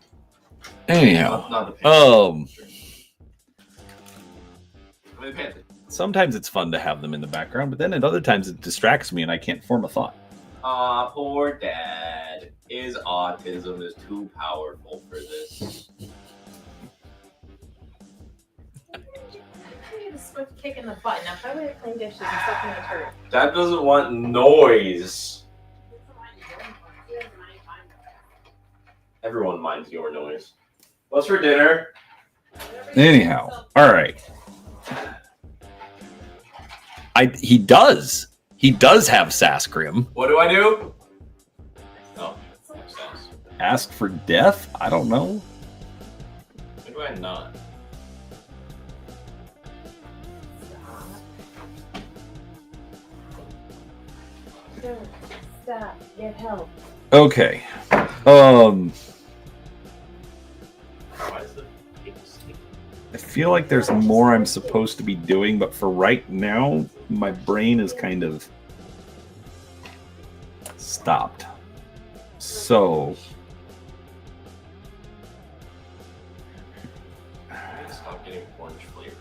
Anyhow, Not the pants. sometimes it's fun to have them in the background, but then at other times it distracts me and I can't form a thought. Aw, poor dad. His autism is too powerful for this. You just quit kicking the butt. Now, if I would have cleaned dishes and stuff in the turd. Dad doesn't want noise. Everyone minds your noise. What's for dinner? Anyhow, all right. He does have Sasgrim. What do I do? Oh, sass. Ask for death? I don't know. Why do I not? Don't stop. Get help. Okay. Why is the paper sticky? I feel like there's more I'm supposed to be doing, but for right now, my brain is kind of stopped. So I need to stop getting orange flavor.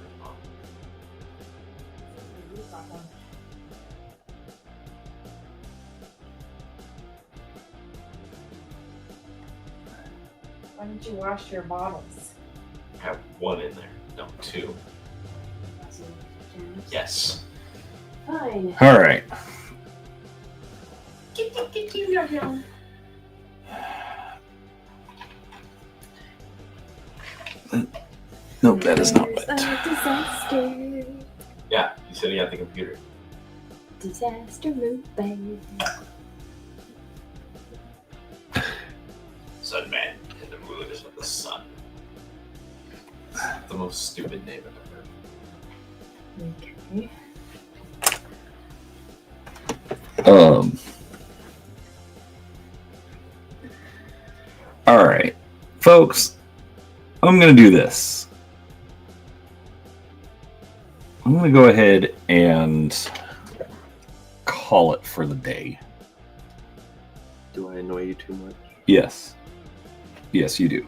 Why didn't you wash your bottles? I have one in there. No, two. Yes. Fine. all right. Nope, that is not it. Disaster. Yeah, you said he had the computer. Disaster movie. Sunman in the mood is with the sun. The most stupid name I've ever heard. Okay. All right, folks, I'm going to do this. I'm going to go ahead and call it for the day. Do I annoy you too much? Yes. Yes, you do.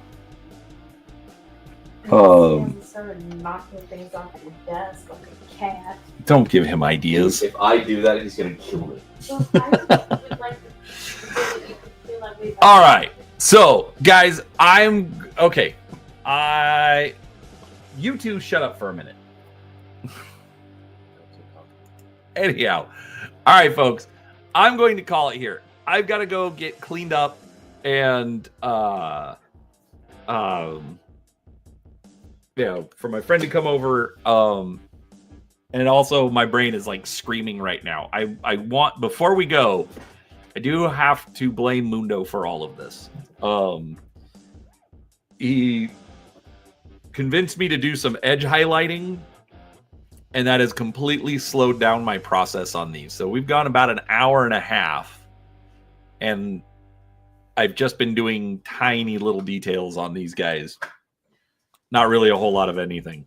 Started knocking things off your desk like a cat. Don't give him ideas. If I do that, he's gonna kill me. So I would like to feel like we've All right. So, guys, okay. You two shut up for a minute. Anyhow. All right, folks. I'm going to call it here. I've got to go get cleaned up and for my friend to come over. And also my brain is like screaming right now. I want, before we go, I do have to blame Mundo for all of this. He convinced me to do some edge highlighting, and that has completely slowed down my process on these. So we've gone about an hour and a half, and I've just been doing tiny little details on these guys. Not really a whole lot of anything.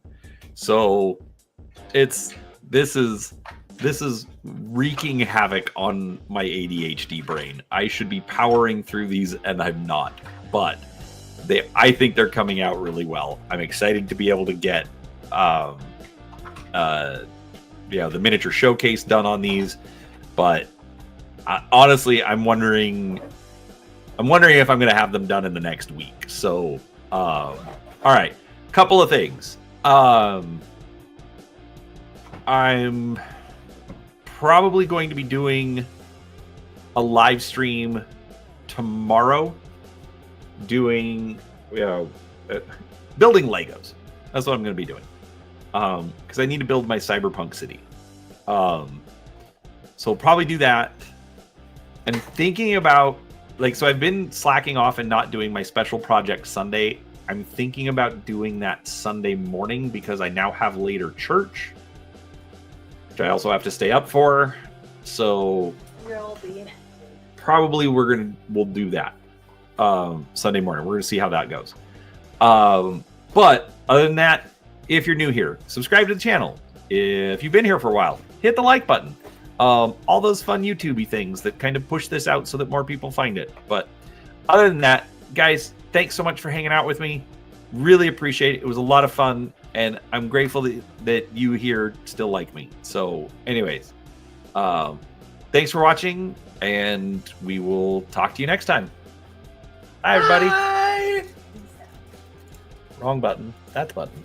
So this is wreaking havoc on my ADHD brain. I should be powering through these, and I'm not. But I think they're coming out really well. I'm excited to be able to get the miniature showcase done on these. But honestly, I'm wondering if I'm going to have them done in the next week. So, all right, couple of things. I'm probably going to be doing a live stream tomorrow doing, building Legos. That's what I'm going to be doing. Because I need to build my cyberpunk city. So I'll probably do that. And thinking about, so I've been slacking off and not doing my special project Sunday. I'm thinking about doing that Sunday morning because I now have later church, which I also have to stay up for. So probably we'll do that Sunday morning. We're gonna see how that goes. But other than that, if you're new here, subscribe to the channel. If you've been here for a while, hit the like button. All those fun YouTubey things that kind of push this out so that more people find it. But other than that, guys, thanks so much for hanging out with me. Really appreciate it. It was a lot of fun. and I'm grateful that you here still like me. So, anyways, thanks for watching, and we will talk to you next time. Bye, everybody. Bye. Wrong button. That button.